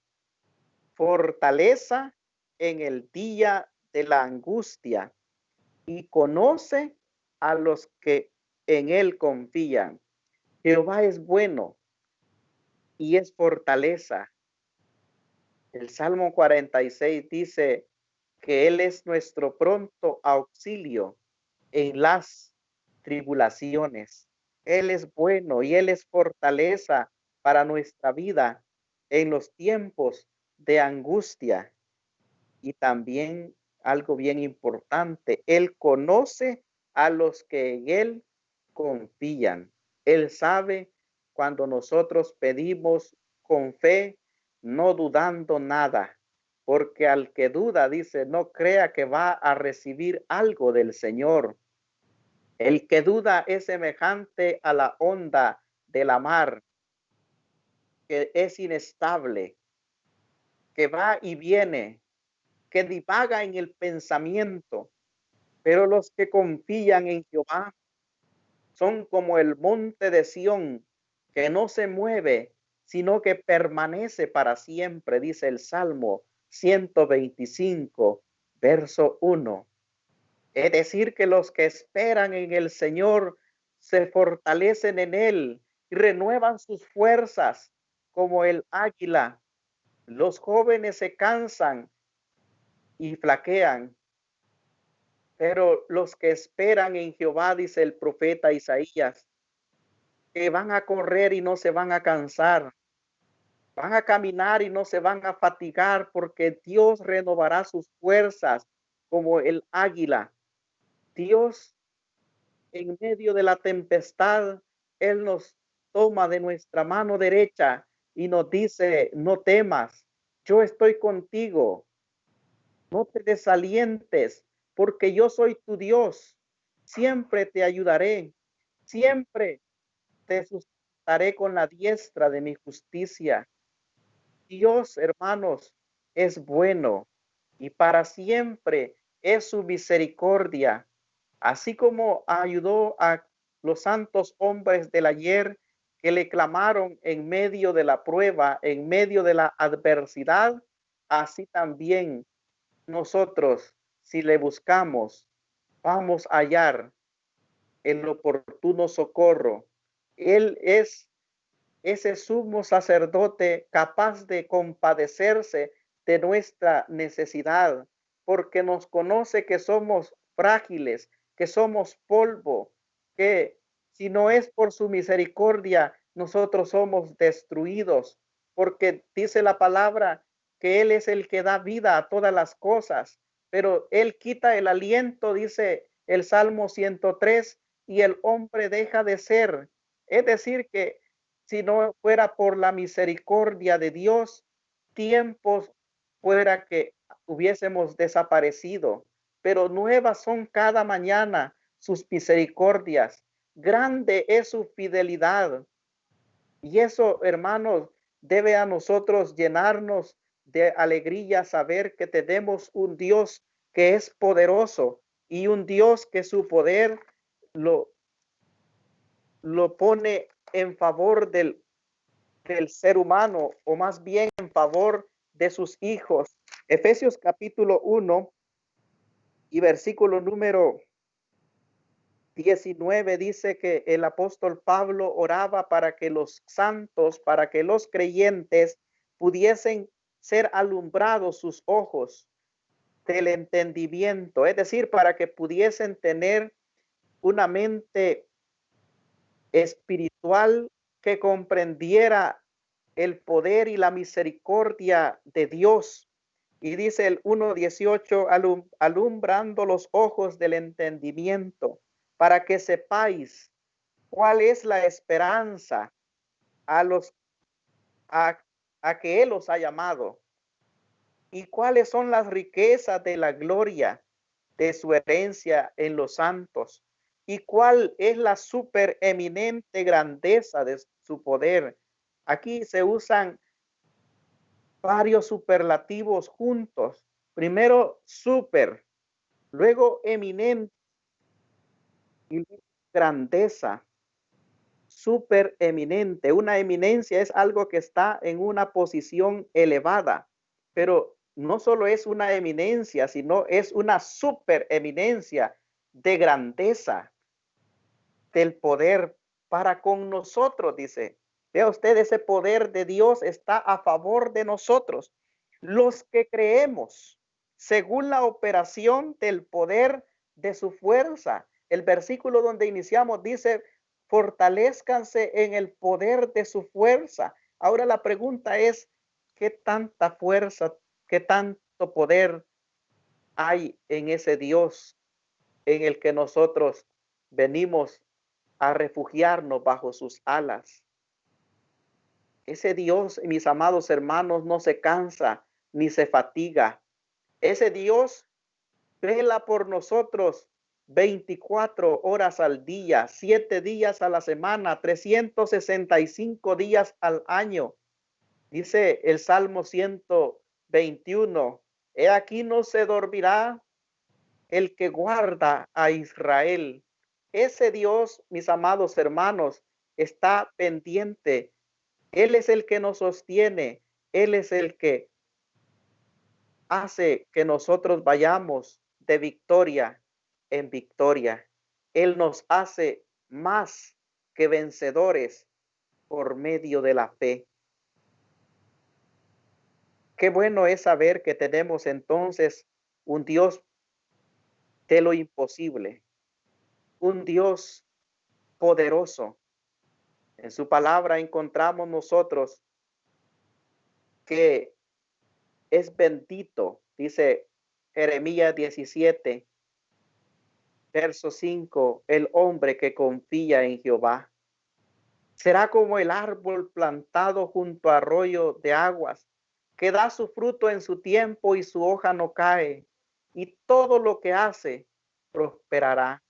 fortaleza en el día de la angustia, y conoce a los que en él confían. Jehová es bueno y es fortaleza. El Salmo 46 dice que él es nuestro pronto auxilio en las tribulaciones. Él es bueno y él es fortaleza para nuestra vida en los tiempos de angustia. Y también algo bien importante, Él conoce a los que en Él confían. Él sabe cuando nosotros pedimos con fe, no dudando nada, porque al que duda, dice, no crea que va a recibir algo del Señor. El que duda es semejante a la onda de la mar, que es inestable, que va y viene, que divaga en el pensamiento. Pero los que confían en Jehová son como el monte de Sión, que no se mueve, sino que permanece para siempre, dice el Salmo 125, verso 1. Es decir, que los que esperan en el Señor se fortalecen en Él y renuevan sus fuerzas como el águila. Los jóvenes se cansan y flaquean, pero los que esperan en Jehová, dice el profeta Isaías, que van a correr y no se van a cansar, van a caminar y no se van a fatigar, porque Dios renovará sus fuerzas como el águila. Dios, en medio de la tempestad, Él nos toma de nuestra mano derecha y nos dice, no temas, yo estoy contigo, no te desalientes, porque yo soy tu Dios, siempre te ayudaré, siempre te sustentaré con la diestra de mi justicia. Dios, hermanos, es bueno y para siempre es su misericordia, así como ayudó a los santos hombres del ayer que le clamaron en medio de la prueba, en medio de la adversidad, así también nosotros, si le buscamos, vamos a hallar el oportuno socorro. Él es ese sumo sacerdote capaz de compadecerse de nuestra necesidad, porque nos conoce que somos frágiles, que somos polvo, que si no es por su misericordia, nosotros somos destruidos, porque dice la palabra que Él es el que da vida a todas las cosas, pero Él quita el aliento, dice el Salmo 103, y el hombre deja de ser. Es decir, que si no fuera por la misericordia de Dios, tiempos fuera que hubiésemos desaparecido, pero nuevas son cada mañana sus misericordias. Grande es su fidelidad. Y eso, hermanos, debe a nosotros llenarnos de alegría saber que tenemos un Dios que es poderoso y un Dios que su poder lo, lo pone en favor del ser humano, o más bien en favor de sus hijos. Efesios capítulo 1 y versículo número 19 dice que el apóstol Pablo oraba para que los santos, para que los creyentes pudiesen ser alumbrados sus ojos del entendimiento, es decir, para que pudiesen tener una mente espiritual que comprendiera el poder y la misericordia de Dios. Y dice el 1:18, alumbrando los ojos del entendimiento, para que sepáis cuál es la esperanza a los a, a que Él os ha llamado y cuáles son las riquezas de la gloria de su herencia en los santos y cuál es la supereminente grandeza de su poder. Aquí se usan varios superlativos juntos. Primero super, luego eminente y grandeza. Supereminente. Una eminencia es algo que está en una posición elevada, pero no solo es una eminencia, sino es una supereminencia de grandeza del poder para con nosotros, dice. Vea usted, ese poder de Dios está a favor de nosotros, los que creemos, según la operación del poder de su fuerza. El versículo donde iniciamos dice, fortalezcanse en el poder de su fuerza. Ahora la pregunta es, ¿qué tanta fuerza, qué tanto poder hay en ese Dios en el que nosotros venimos a refugiarnos bajo sus alas? Ese Dios, mis amados hermanos, no se cansa ni se fatiga. Ese Dios vela por nosotros 24 horas al día, 7 días a la semana, 365 días al año. Dice el Salmo 121, he aquí no se dormirá el que guarda a Israel. Ese Dios, mis amados hermanos, está pendiente. Él es el que nos sostiene. Él es el que hace que nosotros vayamos de victoria en victoria. Él nos hace más que vencedores por medio de la fe. Qué bueno es saber que tenemos entonces un Dios de lo imposible, un Dios poderoso. En su palabra encontramos nosotros que es bendito, dice Jeremías 17, verso 5, el hombre que confía en Jehová. Será como el árbol plantado junto a arroyo de aguas, que da su fruto en su tiempo y su hoja no cae, y todo lo que hace prosperará.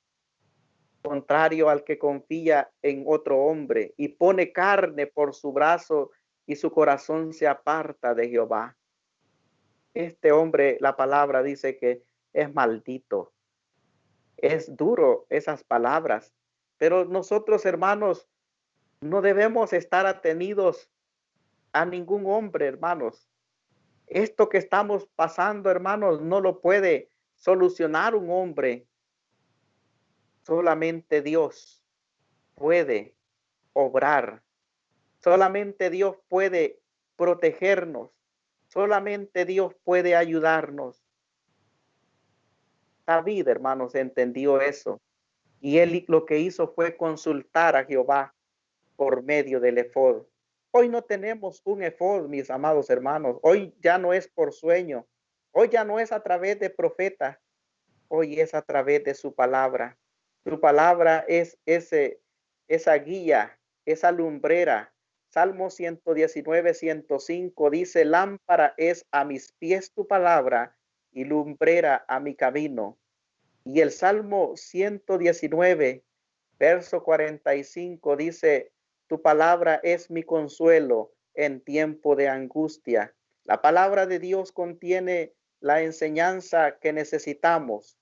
Contrario al que confía en otro hombre y pone carne por su brazo y su corazón se aparta de Jehová. Este hombre, la palabra dice que es maldito. Es duro esas palabras, pero nosotros, hermanos, no debemos estar atenidos a ningún hombre, hermanos. Esto que estamos pasando, hermanos, no lo puede solucionar un hombre. Solamente Dios puede obrar Solamente Dios puede protegernos. Solamente Dios puede ayudarnos. David, hermanos, entendió eso. Y él lo que hizo fue consultar a Jehová por medio del efod. Hoy no tenemos un efod, mis amados hermanos. Hoy ya no es por sueño. Hoy ya no es a través de profetas. Hoy es a través de su palabra. Su palabra es esa guía, esa lumbrera. Salmo 119, 105 dice, lámpara es a mis pies tu palabra y lumbrera a mi camino. Y el Salmo 119, verso 45 dice, tu palabra es mi consuelo en tiempo de angustia. La palabra de Dios contiene la enseñanza que necesitamos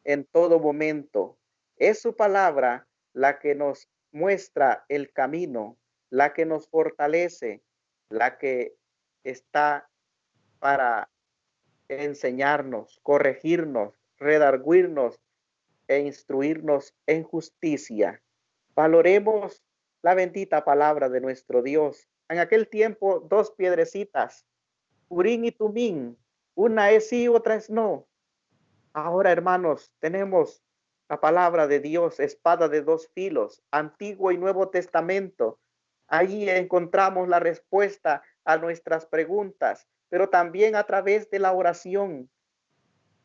en todo momento. Es su palabra la que nos muestra el camino, la que nos fortalece, la que está para enseñarnos, corregirnos, redarguirnos e instruirnos en justicia. Valoremos la bendita palabra de nuestro Dios. En aquel tiempo, dos piedrecitas, Urín y Tumín, una es sí, otra es no. Ahora, hermanos, tenemos la palabra de Dios, espada de dos filos, Antiguo y Nuevo Testamento. Allí encontramos la respuesta a nuestras preguntas, pero también a través de la oración.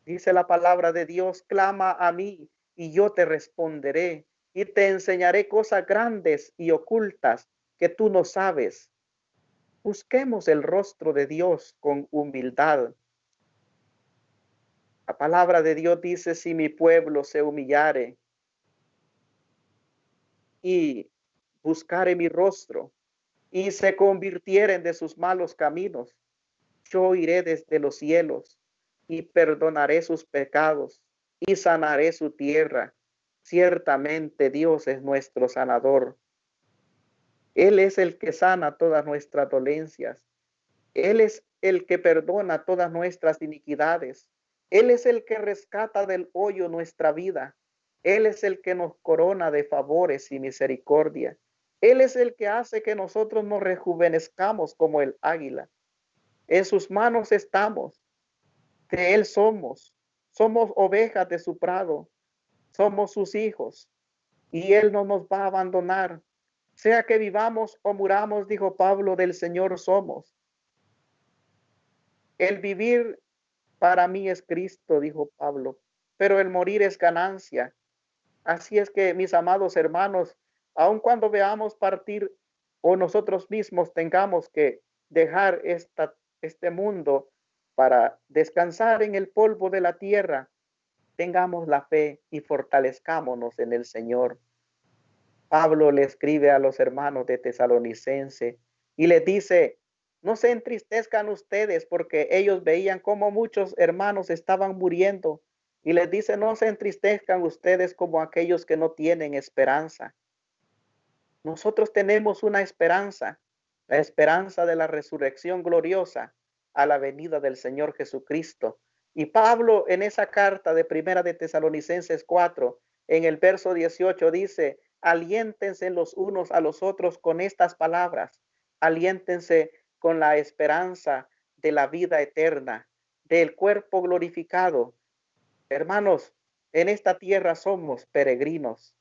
Dice la palabra de Dios, clama a mí y yo te responderé y te enseñaré cosas grandes y ocultas que tú no sabes. Busquemos el rostro de Dios con humildad. La palabra de Dios dice, si mi pueblo se humillare y buscare mi rostro y se convirtieren de sus malos caminos, yo iré desde los cielos y perdonaré sus pecados y sanaré su tierra. Ciertamente Dios es nuestro sanador. Él es el que sana todas nuestras dolencias. Él es el que perdona todas nuestras iniquidades. Él es el que rescata del hoyo nuestra vida. Él es el que nos corona de favores y misericordia. Él es el que hace que nosotros nos rejuvenezcamos como el águila. En sus manos estamos. De Él somos. Somos ovejas de su prado. Somos sus hijos. Y Él no nos va a abandonar. Sea que vivamos o muramos, dijo Pablo, del Señor somos. El vivir para mí es Cristo, dijo Pablo, pero el morir es ganancia. Así es que, mis amados hermanos, aun cuando veamos partir o nosotros mismos tengamos que dejar este mundo para descansar en el polvo de la tierra, tengamos la fe y fortalezcámonos en el Señor. Pablo le escribe a los hermanos de Tesalonicense y les dice, no se entristezcan ustedes porque ellos veían cómo muchos hermanos estaban muriendo y les dice, no se entristezcan ustedes como aquellos que no tienen esperanza. Nosotros tenemos una esperanza, la esperanza de la resurrección gloriosa a la venida del Señor Jesucristo. Y Pablo en esa carta de Primera de Tesalonicenses 4, en el verso 18 dice, aliéntense los unos a los otros con estas palabras, aliéntense con la esperanza de la vida eterna, del cuerpo glorificado. Hermanos, en esta tierra somos peregrinos,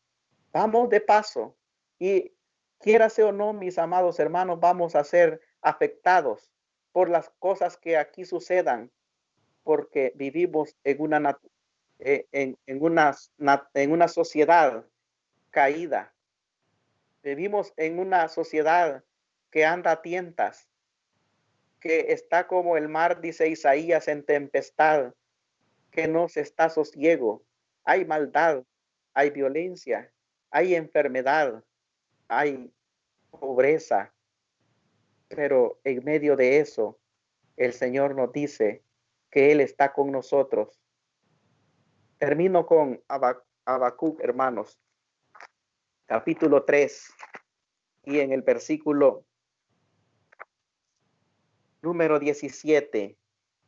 vamos de paso y quiérase o no, mis amados hermanos, vamos a ser afectados por las cosas que aquí sucedan, porque vivimos en una sociedad caída. Vivimos en una sociedad que anda a tientas, que está como el mar, dice Isaías, en tempestad, que no se está sosiego. Hay maldad, hay violencia, hay enfermedad, hay pobreza, pero en medio de eso, el Señor nos dice que Él está con nosotros. Termino con Habacuc, hermanos, capítulo 3, y en el versículo número 17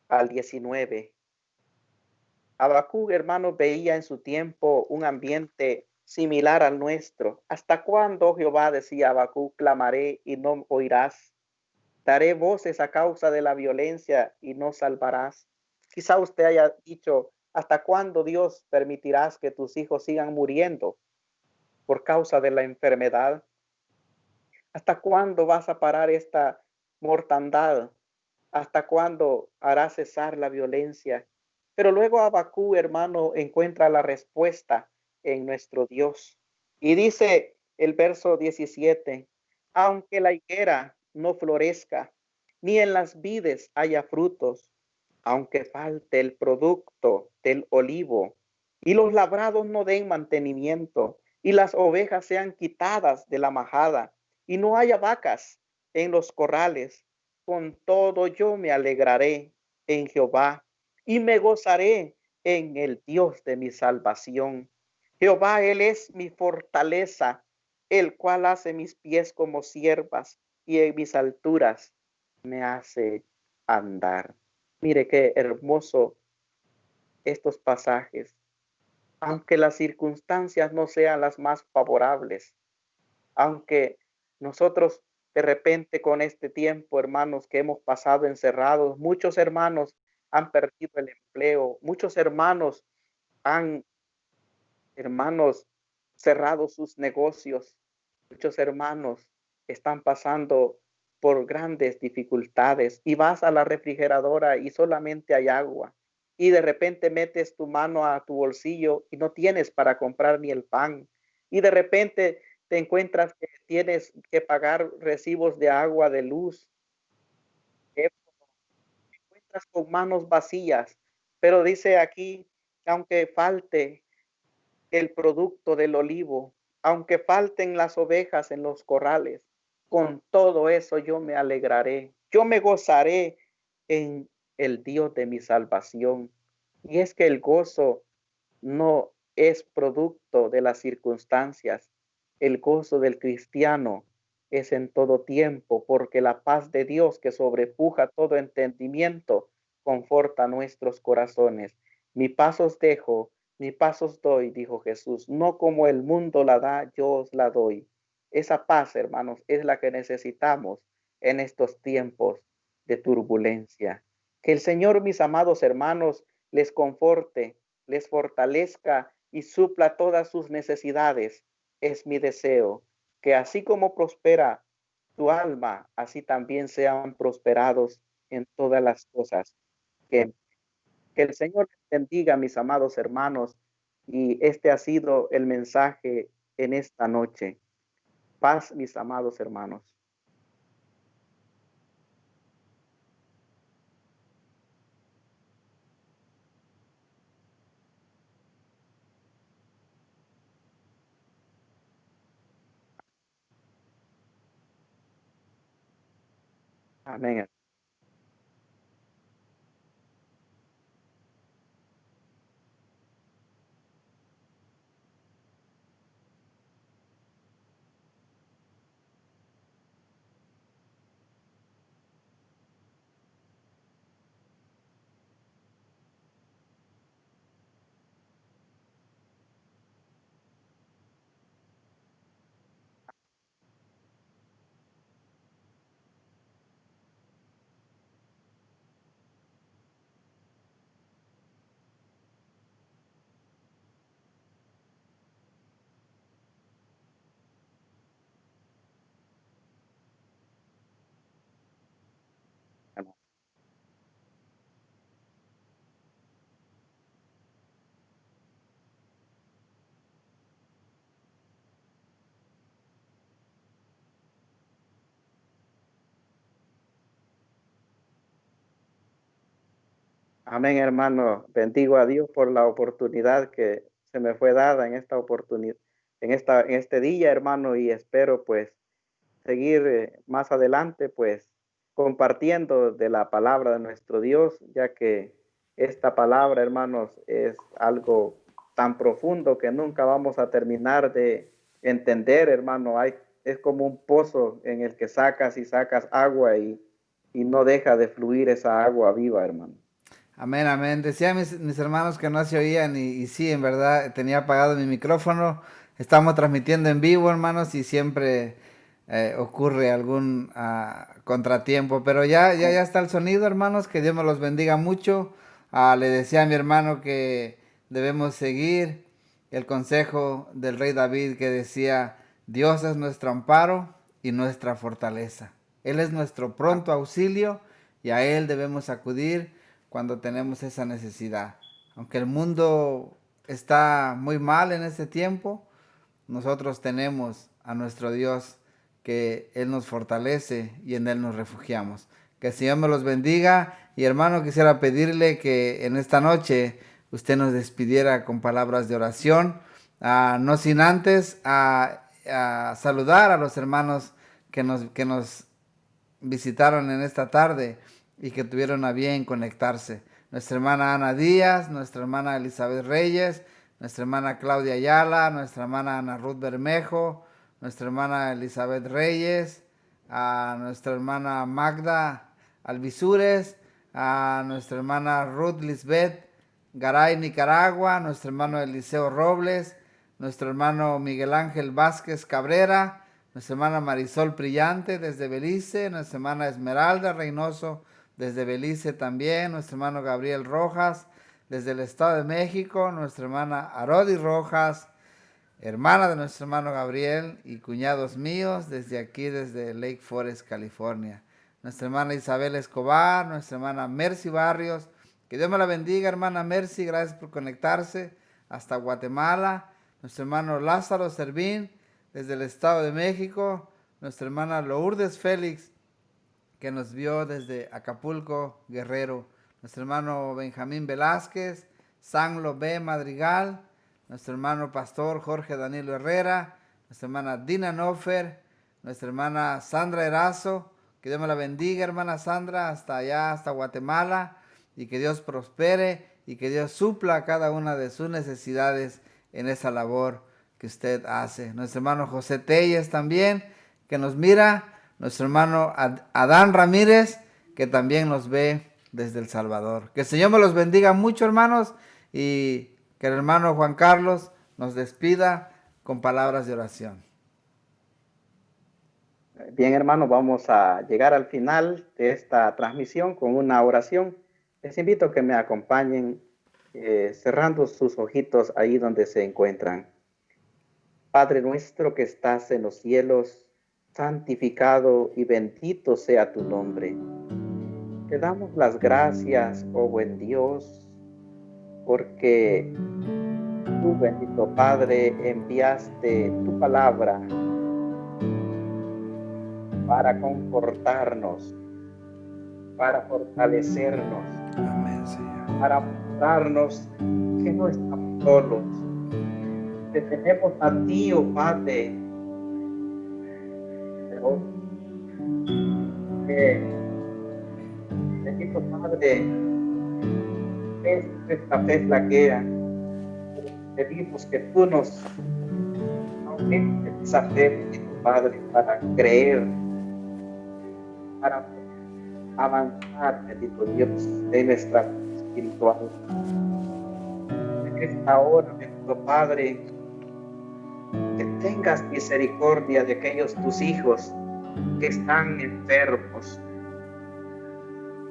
al 19. Habacuc, hermanos, veía en su tiempo un ambiente similar al nuestro. ¿Hasta cuándo, Jehová, decía Habacuc, clamaré y no oirás? Daré voces a causa de la violencia y no salvarás. Quizá usted haya dicho, ¿hasta cuándo, Dios, permitirás que tus hijos sigan muriendo por causa de la enfermedad? ¿Hasta cuándo vas a parar esta mortandad? ¿Hasta cuándo harás cesar la violencia? Pero luego Habacuc, hermano, encuentra la respuesta en nuestro Dios. Y dice el verso 17, aunque la higuera no florezca, ni en las vides haya frutos, aunque falte el producto del olivo, y los labrados no den mantenimiento, y las ovejas sean quitadas de la majada, y no haya vacas en los corrales, con todo yo me alegraré en Jehová y me gozaré en el Dios de mi salvación. Jehová, Él es mi fortaleza, el cual hace mis pies como siervas y en mis alturas me hace andar. Mire qué hermoso estos pasajes. Aunque las circunstancias no sean las más favorables, aunque nosotros de repente con este tiempo, hermanos, que hemos pasado encerrados, muchos hermanos han perdido el empleo, muchos han, hermanos, cerrado sus negocios, muchos hermanos están pasando por grandes dificultades y vas a la refrigeradora y solamente hay agua y de repente metes tu mano a tu bolsillo y no tienes para comprar ni el pan y de repente te encuentras que tienes que pagar recibos de agua, de luz, te encuentras con manos vacías, pero dice aquí, aunque falte el producto del olivo, aunque falten las ovejas en los corrales, con todo eso yo me alegraré, yo me gozaré en el Dios de mi salvación. Y es que el gozo no es producto de las circunstancias, el gozo del cristiano es en todo tiempo, porque la paz de Dios que sobrepuja todo entendimiento conforta nuestros corazones. Mi paz os dejo, mi paz os doy, dijo Jesús, no como el mundo la da, yo os la doy. Esa paz, hermanos, es la que necesitamos en estos tiempos de turbulencia. Que el Señor, mis amados hermanos, les conforte, les fortalezca y supla todas sus necesidades. Es mi deseo que así como prospera tu alma, así también sean prosperados en todas las cosas. Que, que el Señor les bendiga, mis amados hermanos, y este ha sido el mensaje en esta noche. Paz, mis amados hermanos. Amén. Amén, hermano. Bendigo a Dios por la oportunidad que se me fue dada en esta oportunidad, en este día, hermano, y espero pues seguir más adelante, pues compartiendo de la palabra de nuestro Dios, ya que esta palabra, hermanos, es algo tan profundo que nunca vamos a terminar de entender, hermano. Es como un pozo en el que sacas y sacas agua y no deja de fluir esa agua viva, hermano. Amén, amén. Decía mis hermanos que no se oían y sí, en verdad tenía apagado mi micrófono. Estamos transmitiendo en vivo, hermanos, y siempre ocurre algún contratiempo, pero ya está el sonido, hermanos. Que Dios me los bendiga mucho. Le decía a mi hermano que debemos seguir el consejo del rey David, que decía: Dios es nuestro amparo y nuestra fortaleza. Él es nuestro pronto auxilio y a Él debemos acudir cuando tenemos esa necesidad. Aunque el mundo está muy mal en este tiempo, nosotros tenemos a nuestro Dios, que Él nos fortalece y en Él nos refugiamos. Que el Señor me los bendiga. Y hermano, quisiera pedirle que en esta noche usted nos despidiera con palabras de oración, no sin antes saludar a los hermanos que nos visitaron en esta tarde y que tuvieron a bien conectarse. Nuestra hermana Ana Díaz, nuestra hermana Elizabeth Reyes, nuestra hermana Claudia Ayala, nuestra hermana Ana Ruth Bermejo, nuestra hermana Elizabeth Reyes, a nuestra hermana Magda Alvisures, a nuestra hermana Ruth Lisbeth Garay, Nicaragua, nuestro hermano Eliseo Robles, nuestro hermano Miguel Ángel Vázquez Cabrera, nuestra hermana Marisol Brillante desde Belice, nuestra hermana Esmeralda Reynoso desde Belice también, nuestro hermano Gabriel Rojas desde el Estado de México, nuestra hermana Arodi Rojas, hermana de nuestro hermano Gabriel y cuñados míos desde aquí, desde Lake Forest, California. Nuestra hermana Isabel Escobar, nuestra hermana Mercy Barrios. Que Dios me la bendiga, hermana Mercy, gracias por conectarse hasta Guatemala. Nuestro hermano Lázaro Servín desde el Estado de México. Nuestra hermana Lourdes Félix, que nos vio desde Acapulco, Guerrero. Nuestro hermano Benjamín Velázquez, Sanlo B. Madrigal, nuestro hermano pastor Jorge Danilo Herrera, nuestra hermana Dina Nofer, nuestra hermana Sandra Erazo. Que Dios me la bendiga, hermana Sandra, hasta allá, hasta Guatemala, y que Dios prospere y que Dios supla cada una de sus necesidades en esa labor que usted hace. Nuestro hermano José Telles también, que nos mira. Nuestro hermano Adán Ramírez, que también nos ve desde El Salvador. Que el Señor me los bendiga mucho, hermanos, y que el hermano Juan Carlos nos despida con palabras de oración. Bien, hermanos, vamos a llegar al final de esta transmisión con una oración. Les invito a que me acompañen cerrando sus ojitos ahí donde se encuentran. Padre nuestro que estás en los cielos, santificado y bendito sea tu nombre. Te damos las gracias, oh buen Dios, porque tú, bendito Padre, enviaste tu palabra para confortarnos, para fortalecernos, Amén, Señor. para mostrarnos que no estamos solos, que tenemos a ti, oh Padre, bendito Padre, esta fe flaquea. Pedimos que tú nos aumentes esa fe, bendito Padre, para creer, para avanzar, bendito Dios, en nuestra vida espiritual. En esta hora, bendito Padre, que tengas misericordia de aquellos tus hijos que están enfermos.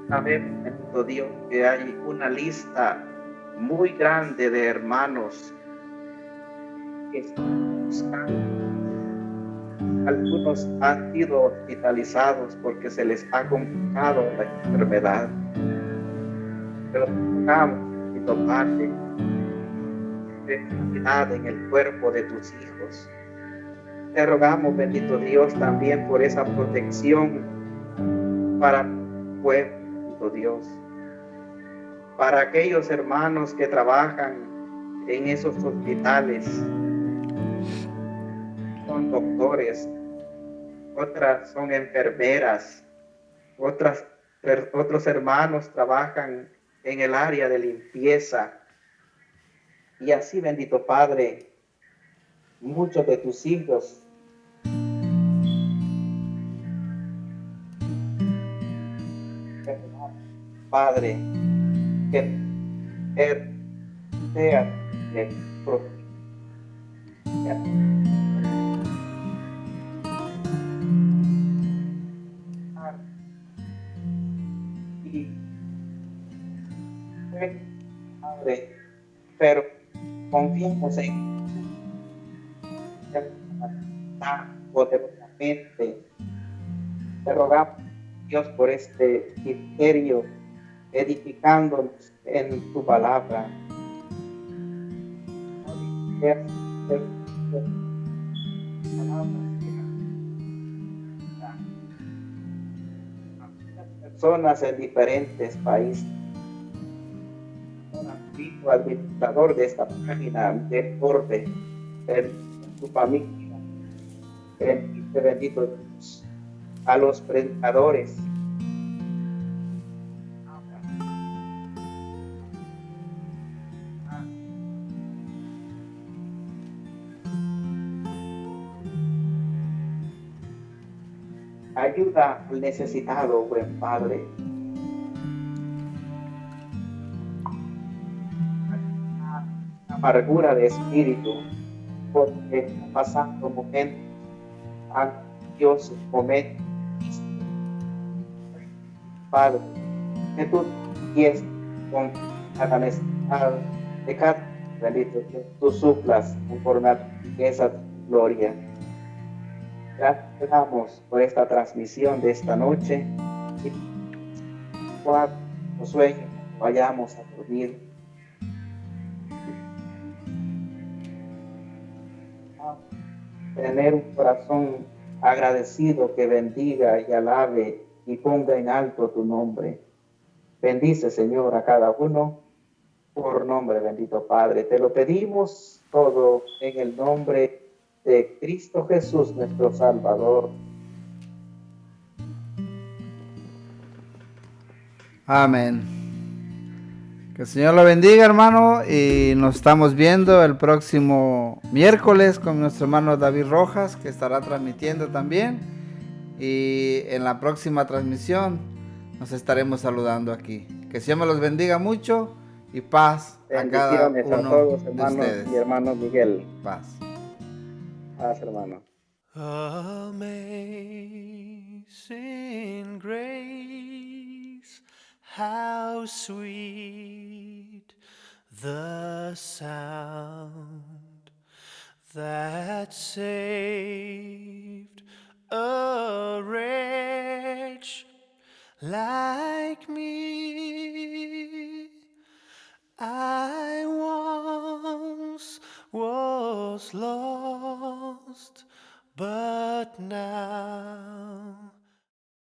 Sabemos, bendito Dios, que hay una lista muy grande de hermanos que están buscando. Algunos han sido hospitalizados porque se les ha complicado la enfermedad. Pero rogamos, bendito Padre, sanidad en el cuerpo de tus hijos. Te rogamos, bendito Dios, también por esa protección para tu pueblo, bendito Dios. Para aquellos hermanos que trabajan en esos hospitales, son doctores, otras son enfermeras, otros hermanos trabajan en el área de limpieza. Y así, bendito Padre, muchos de tus hijos Padre, que sea Padre, pero confiamos en tan poderosamente. Te rogamos, Dios, por este ministerio, edificándonos en tu palabra. Personas en diferentes países. Un administrador de esta página del Orbe, tu familia, bendito Dios, a los predicadores, ayuda al necesitado, buen Padre. Amargura de espíritu, porque está pasando momentos angustiosos, momentos, Padre, que tú pies con cada necesidad de cada bendito Dios, tú suplas conforme a tu riqueza, tu gloria. Gracias te damos por esta transmisión de esta noche y cuando los sueños vayamos a dormir. Tener un corazón agradecido que bendiga y alabe y ponga en alto tu nombre. Bendice, Señor, a cada uno por nombre, bendito Padre. Te lo pedimos todo en el nombre de Cristo Jesús, nuestro Salvador. Amén. Que el Señor lo bendiga, hermano, y nos estamos viendo el próximo miércoles con nuestro hermano David Rojas, que estará transmitiendo también. Y en la próxima transmisión nos estaremos saludando aquí. Que el Señor me los bendiga mucho y paz a cada uno a todos, de hermanos ustedes. y hermano Miguel. Paz. Paz, hermano. Amazing grace, how sweet the sound that saved a wretch like me. I once was lost, but now